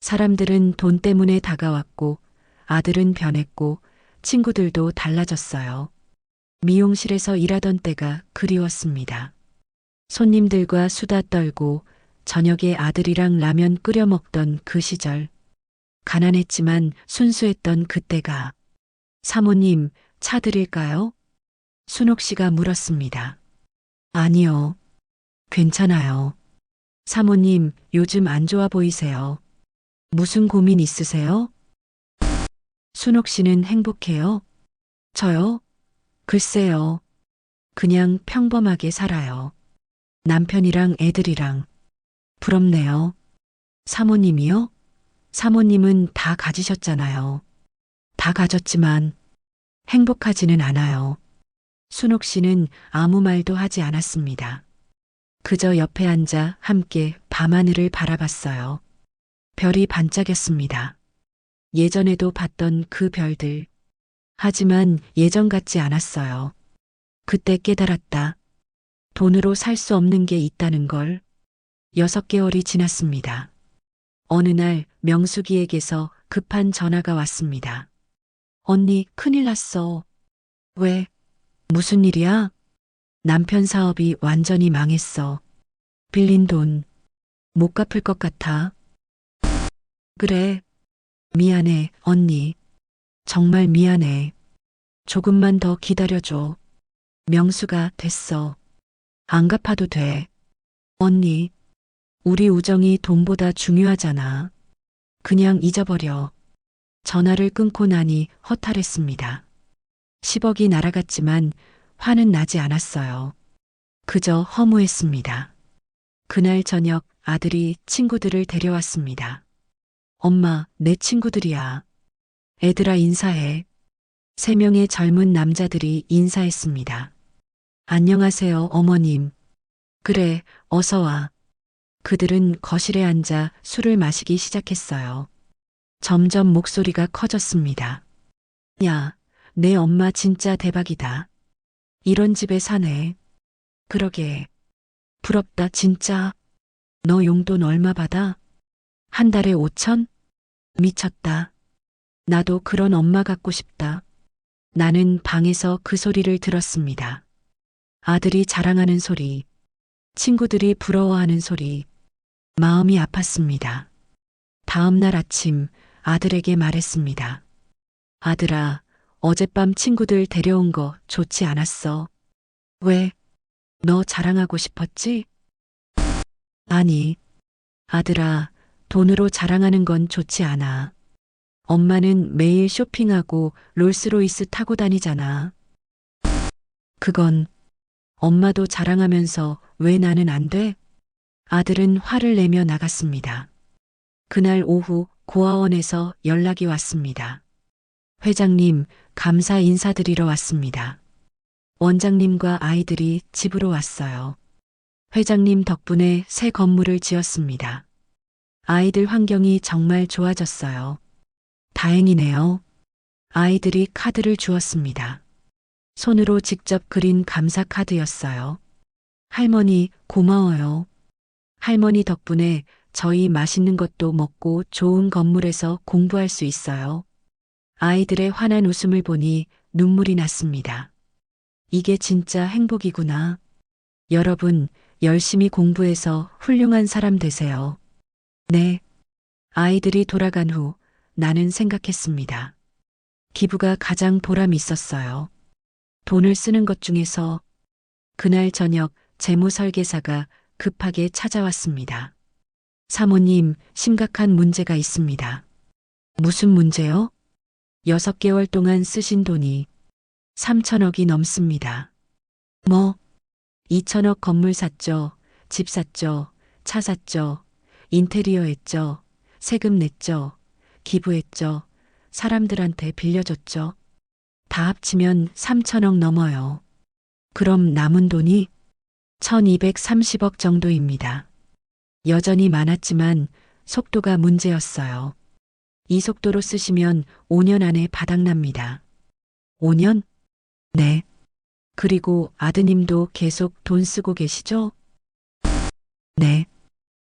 사람들은 돈 때문에 다가왔고, 아들은 변했고, 친구들도 달라졌어요. 미용실에서 일하던 때가 그리웠습니다. 손님들과 수다 떨고, 저녁에 아들이랑 라면 끓여 먹던 그 시절. 가난했지만 순수했던 그때가. 사모님, 차 드릴까요? 순옥 씨가 물었습니다. 아니요. 괜찮아요. 사모님, 요즘 안 좋아 보이세요. 무슨 고민 있으세요? 순옥 씨는 행복해요? 저요? 글쎄요. 그냥 평범하게 살아요. 남편이랑 애들이랑. 부럽네요. 사모님이요? 사모님은 다 가지셨잖아요. 다 가졌지만 행복하지는 않아요. 순옥 씨는 아무 말도 하지 않았습니다. 그저 옆에 앉아 함께 밤하늘을 바라봤어요. 별이 반짝였습니다. 예전에도 봤던 그 별들. 하지만 예전 같지 않았어요. 그때 깨달았다. 돈으로 살 수 없는 게 있다는 걸. 6개월이 지났습니다. 어느 날 명숙이에게서 급한 전화가 왔습니다. 언니, 큰일 났어. 왜? 무슨 일이야? 남편 사업이 완전히 망했어. 빌린 돈 못 갚을 것 같아. 그래. 미안해, 언니. 정말 미안해. 조금만 더 기다려줘. 명수가 됐어. 안 갚아도 돼. 언니, 우리 우정이 돈보다 중요하잖아. 그냥 잊어버려. 전화를 끊고 나니 허탈했습니다. 10억이 날아갔지만 화는 나지 않았어요. 그저 허무했습니다. 그날 저녁 아들이 친구들을 데려왔습니다. 엄마, 내 친구들이야. 애들아 인사해. 3명의 젊은 남자들이 인사했습니다. 안녕하세요, 어머님. 그래, 어서 와. 그들은 거실에 앉아 술을 마시기 시작했어요. 점점 목소리가 커졌습니다. 야, 내 엄마 진짜 대박이다. 이런 집에 사네. 그러게. 부럽다, 진짜. 너 용돈 얼마 받아? 한 달에 5천? 미쳤다. 나도 그런 엄마 갖고 싶다. 나는 방에서 그 소리를 들었습니다. 아들이 자랑하는 소리, 친구들이 부러워하는 소리, 마음이 아팠습니다. 다음 날 아침 아들에게 말했습니다. 아들아, 어젯밤 친구들 데려온 거 좋지 않았어. 왜? 너 자랑하고 싶었지? 아니, 아들아, 돈으로 자랑하는 건 좋지 않아. 엄마는 매일 쇼핑하고 롤스로이스 타고 다니잖아. 그건 엄마도 자랑하면서 왜 나는 안 돼? 아들은 화를 내며 나갔습니다. 그날 오후 고아원에서 연락이 왔습니다. 회장님, 감사 인사드리러 왔습니다. 원장님과 아이들이 집으로 왔어요. 회장님 덕분에 새 건물을 지었습니다. 아이들 환경이 정말 좋아졌어요. 다행이네요. 아이들이 카드를 주었습니다. 손으로 직접 그린 감사 카드였어요. 할머니, 고마워요. 할머니 덕분에 저희 맛있는 것도 먹고 좋은 건물에서 공부할 수 있어요. 아이들의 환한 웃음을 보니 눈물이 났습니다. 이게 진짜 행복이구나. 여러분, 열심히 공부해서 훌륭한 사람 되세요. 네. 아이들이 돌아간 후 나는 생각했습니다. 기부가 가장 보람 있었어요. 돈을 쓰는 것 중에서 그날 저녁 재무설계사가 급하게 찾아왔습니다. 사모님, 심각한 문제가 있습니다. 무슨 문제요? 6개월 동안 쓰신 돈이 3천억이 넘습니다. 뭐? 2천억 건물 샀죠. 집 샀죠. 차 샀죠. 인테리어 했죠. 세금 냈죠. 기부했죠. 사람들한테 빌려줬죠. 다 합치면 3천억 넘어요. 그럼 남은 돈이 1230억 정도입니다. 여전히 많았지만 속도가 문제였어요. 이 속도로 쓰시면 5년 안에 바닥납니다. 5년? 네. 그리고 아드님도 계속 돈 쓰고 계시죠? 네.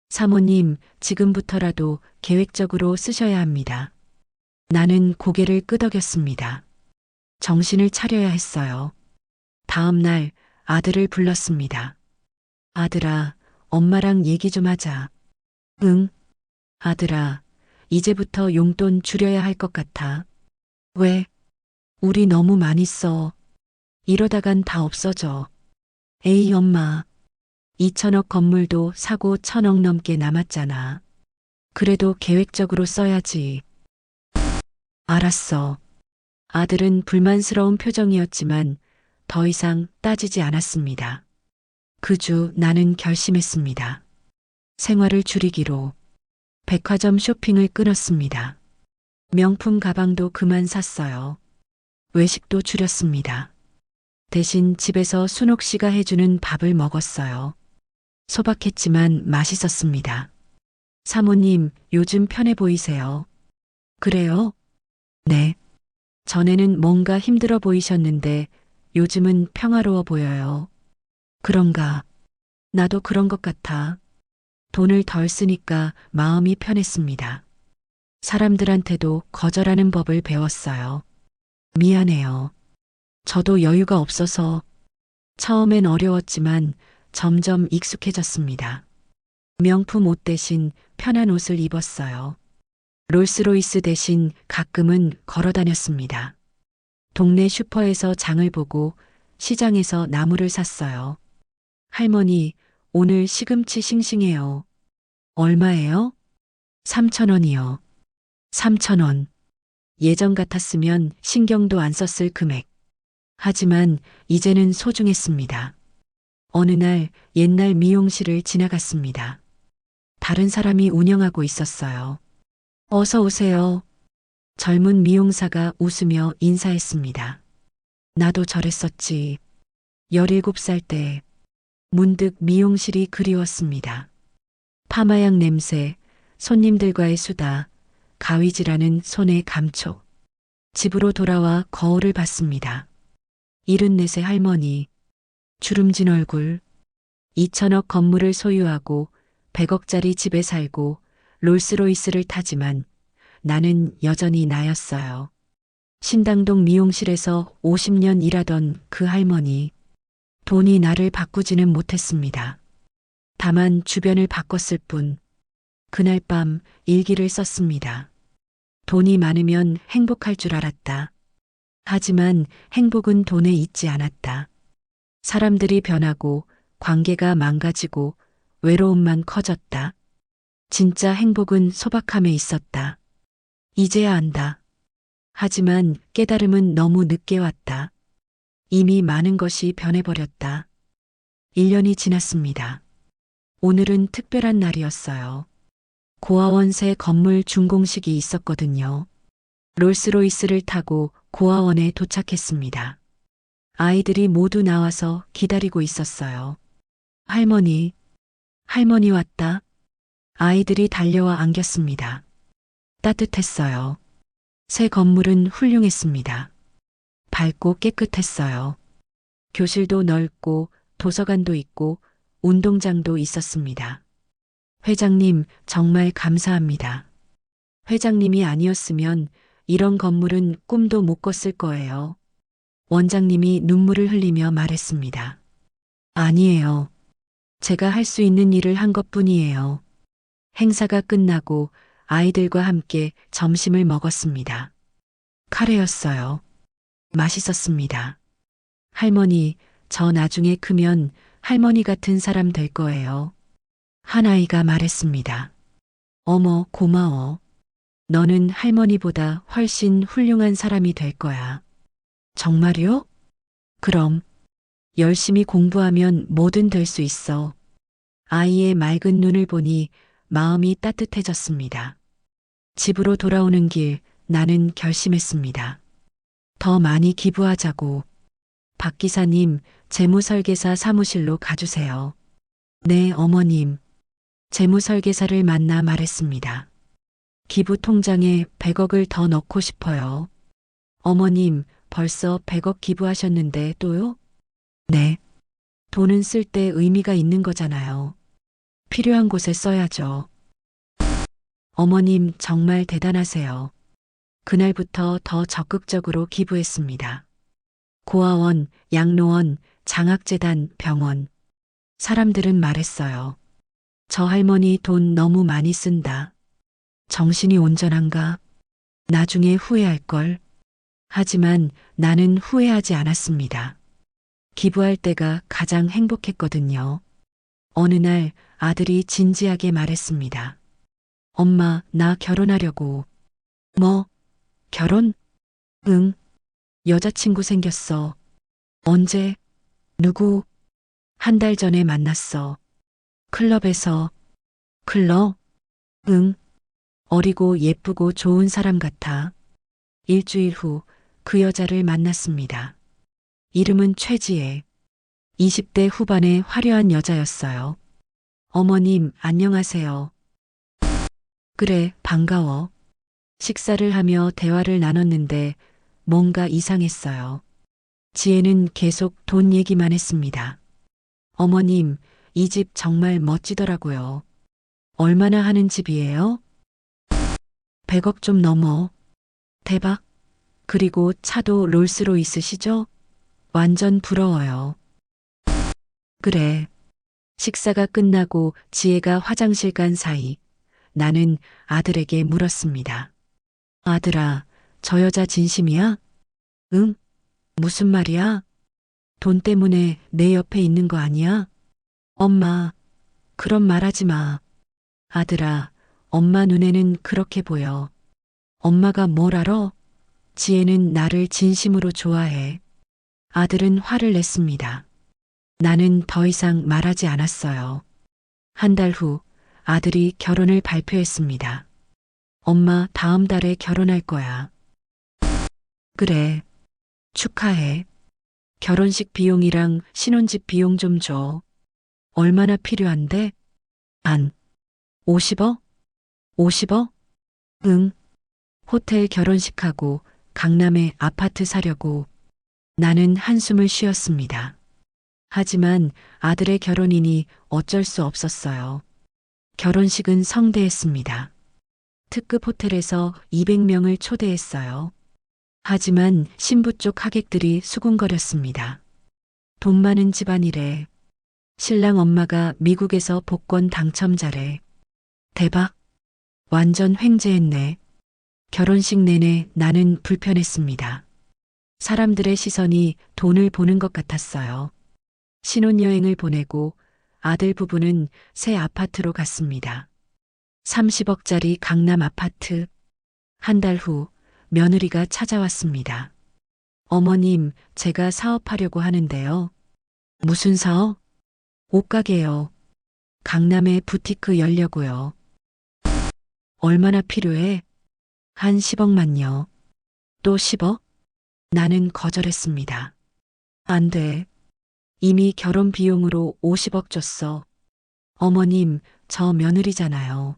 사모님, 지금부터라도 계획적으로 쓰셔야 합니다. 나는 고개를 끄덕였습니다. 정신을 차려야 했어요. 다음 날 아들을 불렀습니다. 아들아, 엄마랑 얘기 좀 하자. 응? 아들아, 이제부터 용돈 줄여야 할 것 같아. 왜? 우리 너무 많이 써. 이러다간 다 없어져. 에이, 엄마. 2천억 건물도 사고 1,000억 넘게 남았잖아. 그래도 계획적으로 써야지. 알았어. 아들은 불만스러운 표정이었지만 더 이상 따지지 않았습니다. 그 주 나는 결심했습니다. 생활을 줄이기로. 백화점 쇼핑을 끊었습니다. 명품 가방도 그만 샀어요. 외식도 줄였습니다. 대신 집에서 순옥 씨가 해주는 밥을 먹었어요. 소박했지만 맛있었습니다. 사모님, 요즘 편해 보이세요. 그래요? 네. 전에는 뭔가 힘들어 보이셨는데 요즘은 평화로워 보여요. 그런가? 나도 그런 것 같아. 돈을 덜 쓰니까 마음이 편했습니다. 사람들한테도 거절하는 법을 배웠어요. 미안해요. 저도 여유가 없어서 처음엔 어려웠지만 점점 익숙해졌습니다. 명품 옷 대신 편한 옷을 입었어요. 롤스로이스 대신 가끔은 걸어 다녔습니다. 동네 슈퍼에서 장을 보고 시장에서 나무를 샀어요. 할머니, 오늘 시금치 싱싱해요. 얼마예요? 3,000원이요. 3,000원. 예전 같았으면 신경도 안 썼을 금액. 하지만 이제는 소중했습니다. 어느 날 옛날 미용실을 지나갔습니다. 다른 사람이 운영하고 있었어요. 어서 오세요. 젊은 미용사가 웃으며 인사했습니다. 나도 저랬었지. 17살 때 문득 미용실이 그리웠습니다. 파마약 냄새, 손님들과의 수다, 가위질하는 손의 감촉. 집으로 돌아와 거울을 봤습니다. 74세 할머니, 주름진 얼굴, 2천억 건물을 소유하고 100억짜리 집에 살고 롤스로이스를 타지만 나는 여전히 나였어요. 신당동 미용실에서 50년 일하던 그 할머니, 돈이 나를 바꾸지는 못했습니다. 다만 주변을 바꿨을 뿐. 그날 밤 일기를 썼습니다. 돈이 많으면 행복할 줄 알았다. 하지만 행복은 돈에 있지 않았다. 사람들이 변하고 관계가 망가지고 외로움만 커졌다. 진짜 행복은 소박함에 있었다. 이제야 안다. 하지만 깨달음은 너무 늦게 왔다. 이미 많은 것이 변해버렸다. 1년이 지났습니다. 오늘은 특별한 날이었어요. 고아원 새 건물 준공식이 있었거든요. 롤스로이스를 타고 고아원에 도착했습니다. 아이들이 모두 나와서 기다리고 있었어요. 할머니, 할머니 왔다. 아이들이 달려와 안겼습니다. 따뜻했어요. 새 건물은 훌륭했습니다. 밝고 깨끗했어요. 교실도 넓고 도서관도 있고 운동장도 있었습니다. 회장님, 정말 감사합니다. 회장님이 아니었으면 이런 건물은 꿈도 못 꿨을 거예요. 원장님이 눈물을 흘리며 말했습니다. 아니에요. 제가 할 수 있는 일을 한 것뿐이에요. 행사가 끝나고 아이들과 함께 점심을 먹었습니다. 카레였어요. 맛있었습니다. 할머니, 저 나중에 크면 할머니 같은 사람 될 거예요. 한 아이가 말했습니다. 어머, 고마워. 너는 할머니보다 훨씬 훌륭한 사람이 될 거야. 정말요? 그럼 열심히 공부하면 뭐든 될 수 있어. 아이의 맑은 눈을 보니 마음이 따뜻해졌습니다. 집으로 돌아오는 길 나는 결심했습니다. 더 많이 기부하자고. 박 기사님, 재무설계사 사무실로 가주세요. 네, 어머님. 재무설계사를 만나 말했습니다. 기부 통장에 100억을 더 넣고 싶어요. 어머님, 벌써 100억 기부하셨는데 또요? 네. 돈은 쓸 때 의미가 있는 거잖아요. 필요한 곳에 써야죠. 어머님 정말 대단하세요. 그날부터 더 적극적으로 기부했습니다. 고아원, 양로원, 장학재단, 병원. 사람들은 말했어요. 저 할머니 돈 너무 많이 쓴다. 정신이 온전한가? 나중에 후회할걸. 하지만 나는 후회하지 않았습니다. 기부할 때가 가장 행복했거든요. 어느 날 아들이 진지하게 말했습니다. 엄마, 나 결혼하려고. 뭐? 결혼? 응. 여자친구 생겼어. 언제? 누구? 한 달 전에 만났어. 클럽에서. 클럽? 응. 어리고 예쁘고 좋은 사람 같아. 일주일 후 그 여자를 만났습니다. 이름은 최지혜. 20대 후반의 화려한 여자였어요. 어머님, 안녕하세요. 그래, 반가워. 식사를 하며 대화를 나눴는데 뭔가 이상했어요. 지혜는 계속 돈 얘기만 했습니다. 어머님, 이 집 정말 멋지더라고요. 얼마나 하는 집이에요? 100억 좀 넘어. 대박. 그리고 차도 롤스로이스시죠? 완전 부러워요. 그래. 식사가 끝나고 지혜가 화장실 간 사이 나는 아들에게 물었습니다. 아들아, 저 여자 진심이야? 응? 무슨 말이야? 돈 때문에 내 옆에 있는 거 아니야? 엄마, 그런 말 하지 마. 아들아, 엄마 눈에는 그렇게 보여. 엄마가 뭘 알아? 지혜는 나를 진심으로 좋아해. 아들은 화를 냈습니다. 나는 더 이상 말하지 않았어요. 한 달 후 아들이 결혼을 발표했습니다. 엄마, 다음 달에 결혼할 거야. 그래. 축하해. 결혼식 비용이랑 신혼집 비용 좀 줘. 얼마나 필요한데? 한 50억? 50억? 응. 호텔 결혼식하고 강남에 아파트 사려고. 나는 한숨을 쉬었습니다. 하지만 아들의 결혼이니 어쩔 수 없었어요. 결혼식은 성대했습니다. 특급 호텔에서 200명을 초대했어요. 하지만 신부 쪽 하객들이 수군거렸습니다. 돈 많은 집안이래. 신랑 엄마가 미국에서 복권 당첨자래. 대박. 완전 횡재했네. 결혼식 내내 나는 불편했습니다. 사람들의 시선이 돈을 보는 것 같았어요. 신혼여행을 보내고 아들 부부는 새 아파트로 갔습니다. 30억짜리 강남 아파트. 한 달 후 며느리가 찾아왔습니다. 어머님, 제가 사업하려고 하는데요. 무슨 사업? 옷가게요. 강남에 부티크 열려고요. 얼마나 필요해? 한 10억만요. 또 10억? 나는 거절했습니다. 안 돼. 이미 결혼 비용으로 50억 줬어. 어머님, 저 며느리잖아요.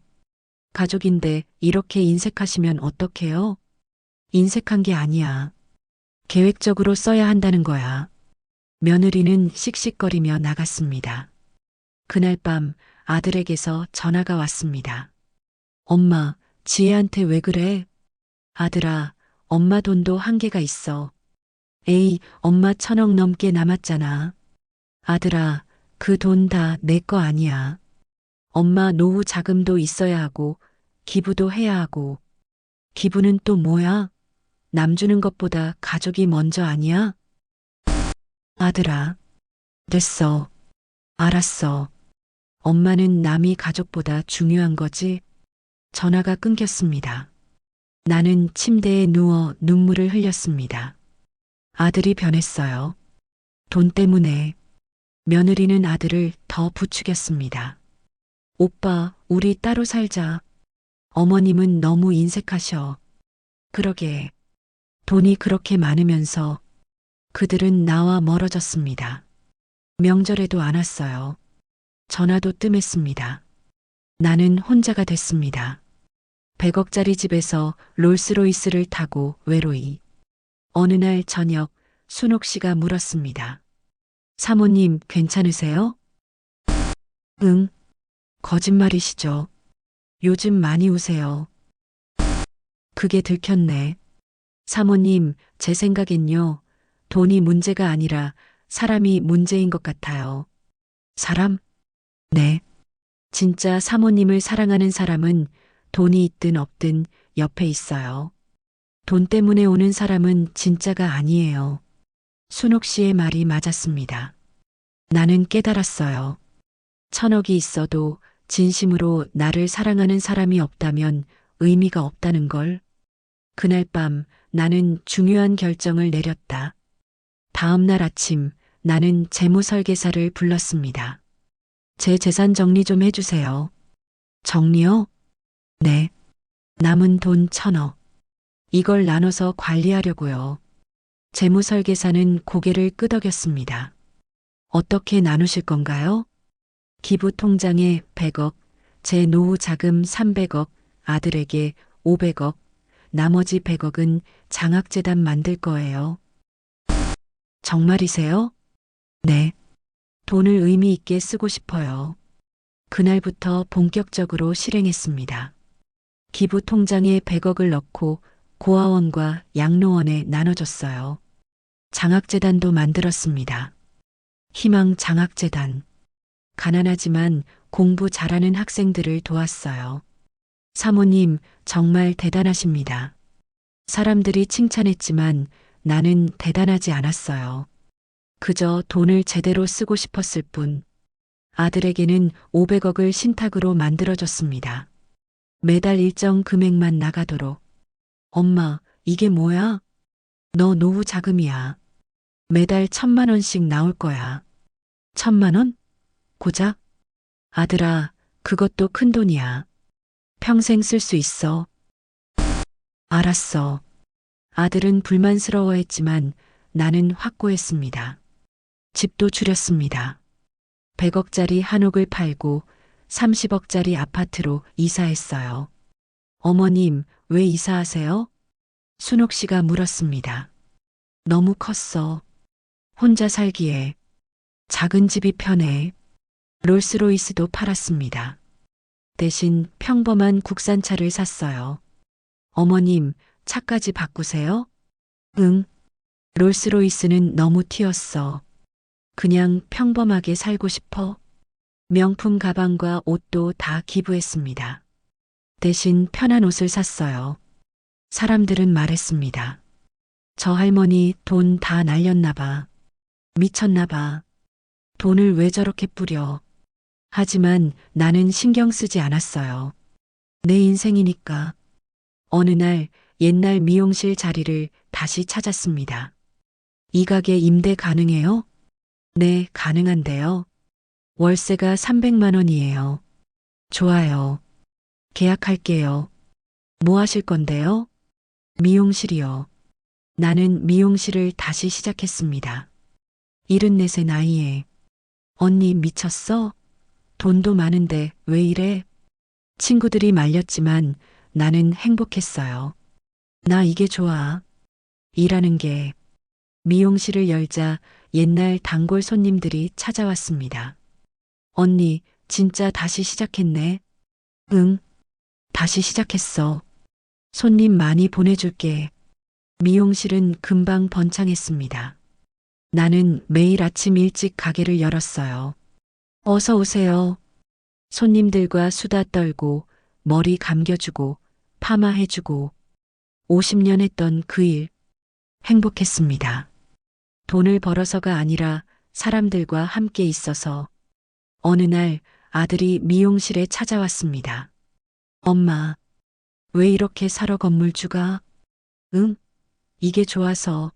가족인데 이렇게 인색하시면 어떡해요? 인색한 게 아니야. 계획적으로 써야 한다는 거야. 며느리는 씩씩거리며 나갔습니다. 그날 밤 아들에게서 전화가 왔습니다. 엄마, 지혜한테 왜 그래? 아들아, 엄마 돈도 한계가 있어. 에이, 엄마 1,000억 넘게 남았잖아. 아들아, 그 돈 다 내 거 아니야. 엄마 노후 자금도 있어야 하고, 기부도 해야 하고. 기부는 또 뭐야? 남 주는 것보다 가족이 먼저 아니야? 아들아, 됐어. 알았어. 엄마는 남이 가족보다 중요한 거지? 전화가 끊겼습니다. 나는 침대에 누워 눈물을 흘렸습니다. 아들이 변했어요. 돈 때문에. 며느리는 아들을 더 부추겼습니다. 오빠, 우리 따로 살자. 어머님은 너무 인색하셔. 그러게. 돈이 그렇게 많으면서 그들은 나와 멀어졌습니다. 명절에도 안 왔어요. 전화도 뜸했습니다. 나는 혼자가 됐습니다. 100억짜리 집에서 롤스로이스를 타고 외로이. 어느 날 저녁 순옥 씨가 물었습니다. 사모님 괜찮으세요? 응. 거짓말이시죠. 요즘 많이 우세요. 그게 들켰네. 사모님, 제 생각엔요. 돈이 문제가 아니라 사람이 문제인 것 같아요. 사람? 네. 진짜 사모님을 사랑하는 사람은 돈이 있든 없든 옆에 있어요. 돈 때문에 오는 사람은 진짜가 아니에요. 순옥 씨의 말이 맞았습니다. 나는 깨달았어요. 1000억이 있어도 진심으로 나를 사랑하는 사람이 없다면 의미가 없다는 걸. 그날 밤 나는 중요한 결정을 내렸다. 다음 날 아침 나는 재무설계사를 불렀습니다. 제 재산 정리 좀 해주세요. 정리요? 네. 남은 돈 1000억. 이걸 나눠서 관리하려고요. 재무설계사는 고개를 끄덕였습니다. 어떻게 나누실 건가요? 기부 통장에 100억, 제 노후 자금 300억, 아들에게 500억, 나머지 100억은 장학재단 만들 거예요. 정말이세요? 네. 돈을 의미 있게 쓰고 싶어요. 그날부터 본격적으로 실행했습니다. 기부 통장에 100억을 넣고 고아원과 양로원에 나눠줬어요. 장학재단도 만들었습니다. 희망 장학재단. 가난하지만 공부 잘하는 학생들을 도왔어요. 사모님, 정말 대단하십니다. 사람들이 칭찬했지만 나는 대단하지 않았어요. 그저 돈을 제대로 쓰고 싶었을 뿐. 아들에게는 500억을 신탁으로 만들어줬습니다. 매달 일정 금액만 나가도록. 엄마, 이게 뭐야? 너 노후 자금이야. 매달 1000만 원씩 나올 거야. 1000만 원? 고작? 아들아, 그것도 큰 돈이야. 평생 쓸 수 있어. 알았어. 아들은 불만스러워했지만 나는 확고했습니다. 집도 줄였습니다. 100억짜리 한옥을 팔고 30억짜리 아파트로 이사했어요. 어머님, 왜 이사하세요? 순옥 씨가 물었습니다. 너무 컸어. 혼자 살기에. 작은 집이 편해. 롤스로이스도 팔았습니다. 대신 평범한 국산차를 샀어요. 어머님, 차까지 바꾸세요? 응. 롤스로이스는 너무 튀었어. 그냥 평범하게 살고 싶어. 명품 가방과 옷도 다 기부했습니다. 대신 편한 옷을 샀어요. 사람들은 말했습니다. 저 할머니 돈 다 날렸나 봐. 미쳤나 봐. 돈을 왜 저렇게 뿌려. 하지만 나는 신경 쓰지 않았어요. 내 인생이니까. 어느 날 옛날 미용실 자리를 다시 찾았습니다. 이 가게 임대 가능해요? 네, 가능한데요. 월세가 300만 원이에요. 좋아요. 계약할게요. 뭐 하실 건데요? 미용실이요. 나는 미용실을 다시 시작했습니다. 74의 나이에. 언니 미쳤어? 돈도 많은데 왜 이래? 친구들이 말렸지만 나는 행복했어요. 나 이게 좋아. 일하는 게. 미용실을 열자 옛날 단골 손님들이 찾아왔습니다. 언니, 진짜 다시 시작했네. 응, 다시 시작했어. 손님 많이 보내줄게. 미용실은 금방 번창했습니다. 나는 매일 아침 일찍 가게를 열었어요. 어서 오세요. 손님들과 수다 떨고 머리 감겨주고 파마해주고 50년 했던 그 일 행복했습니다. 돈을 벌어서가 아니라 사람들과 함께 있어서 어느 날 아들이 미용실에 찾아왔습니다. 엄마, 왜 이렇게 사러 건물주가? 응? 이게 좋아서.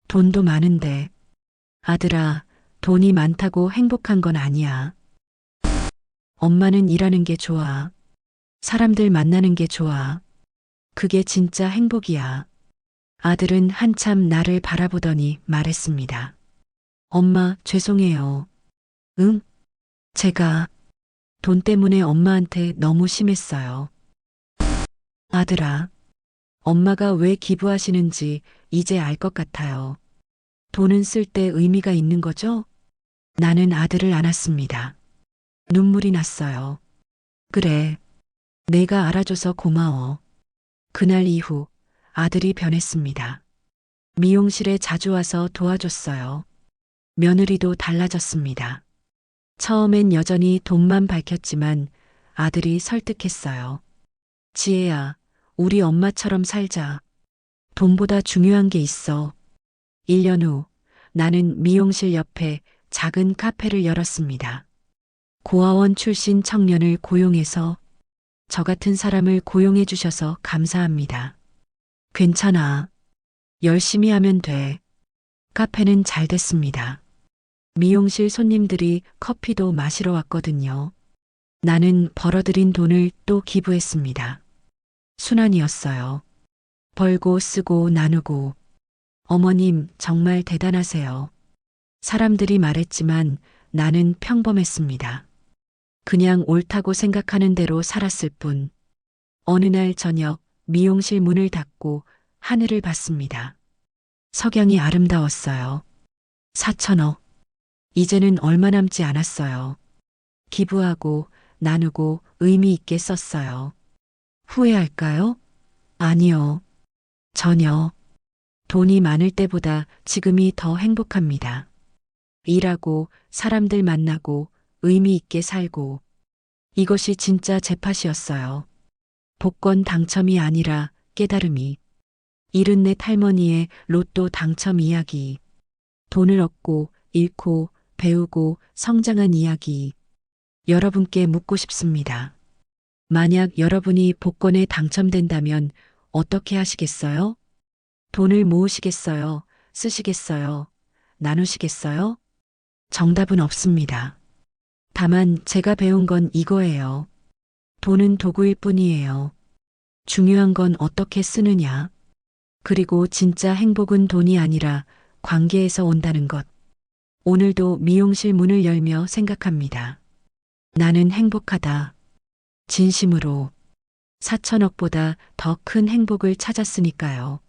돈도 많은데. 아들아, 돈이 많다고 행복한 건 아니야. 엄마는 일하는 게 좋아. 사람들 만나는 게 좋아. 그게 진짜 행복이야. 아들은 한참 나를 바라보더니 말했습니다. 엄마, 죄송해요. 응? 제가 돈 때문에 엄마한테 너무 심했어요. 아들아, 엄마가 왜 기부하시는지 이제 알 것 같아요. 돈은 쓸 때 의미가 있는 거죠? 나는 아들을 안았습니다. 눈물이 났어요. 그래, 내가 알아줘서 고마워. 그날 이후 아들이 변했습니다. 미용실에 자주 와서 도와줬어요. 며느리도 달라졌습니다. 처음엔 여전히 돈만 밝혔지만 아들이 설득했어요. 지혜야, 우리 엄마처럼 살자. 돈보다 중요한 게 있어. 1년 후 나는 미용실 옆에 작은 카페를 열었습니다. 고아원 출신 청년을 고용해서 저 같은 사람을 고용해 주셔서 감사합니다. 괜찮아. 열심히 하면 돼. 카페는 잘 됐습니다. 미용실 손님들이 커피도 마시러 왔거든요. 나는 벌어들인 돈을 또 기부했습니다. 순환이었어요. 벌고 쓰고 나누고. 어머님 정말 대단하세요. 사람들이 말했지만 나는 평범했습니다. 그냥 옳다고 생각하는 대로 살았을 뿐. 어느 날 저녁 미용실 문을 닫고 하늘을 봤습니다. 석양이 아름다웠어요. 4천억. 이제는 얼마 남지 않았어요. 기부하고 나누고 의미 있게 썼어요. 후회할까요? 아니요. 전혀. 돈이 많을 때보다 지금이 더 행복합니다. 일하고 사람들 만나고 의미 있게 살고. 이것이 진짜 제 팟이었어요. 복권 당첨이 아니라 깨달음이. 74 할머니의 로또 당첨 이야기. 돈을 얻고 잃고 배우고 성장한 이야기. 여러분께 묻고 싶습니다. 만약 여러분이 복권에 당첨된다면 어떻게 하시겠어요? 돈을 모으시겠어요? 쓰시겠어요? 나누시겠어요? 정답은 없습니다. 다만 제가 배운 건 이거예요. 돈은 도구일 뿐이에요. 중요한 건 어떻게 쓰느냐. 그리고 진짜 행복은 돈이 아니라 관계에서 온다는 것. 오늘도 미용실 문을 열며 생각합니다. 나는 행복하다. 진심으로. 4천억보다 더 큰 행복을 찾았으니까요.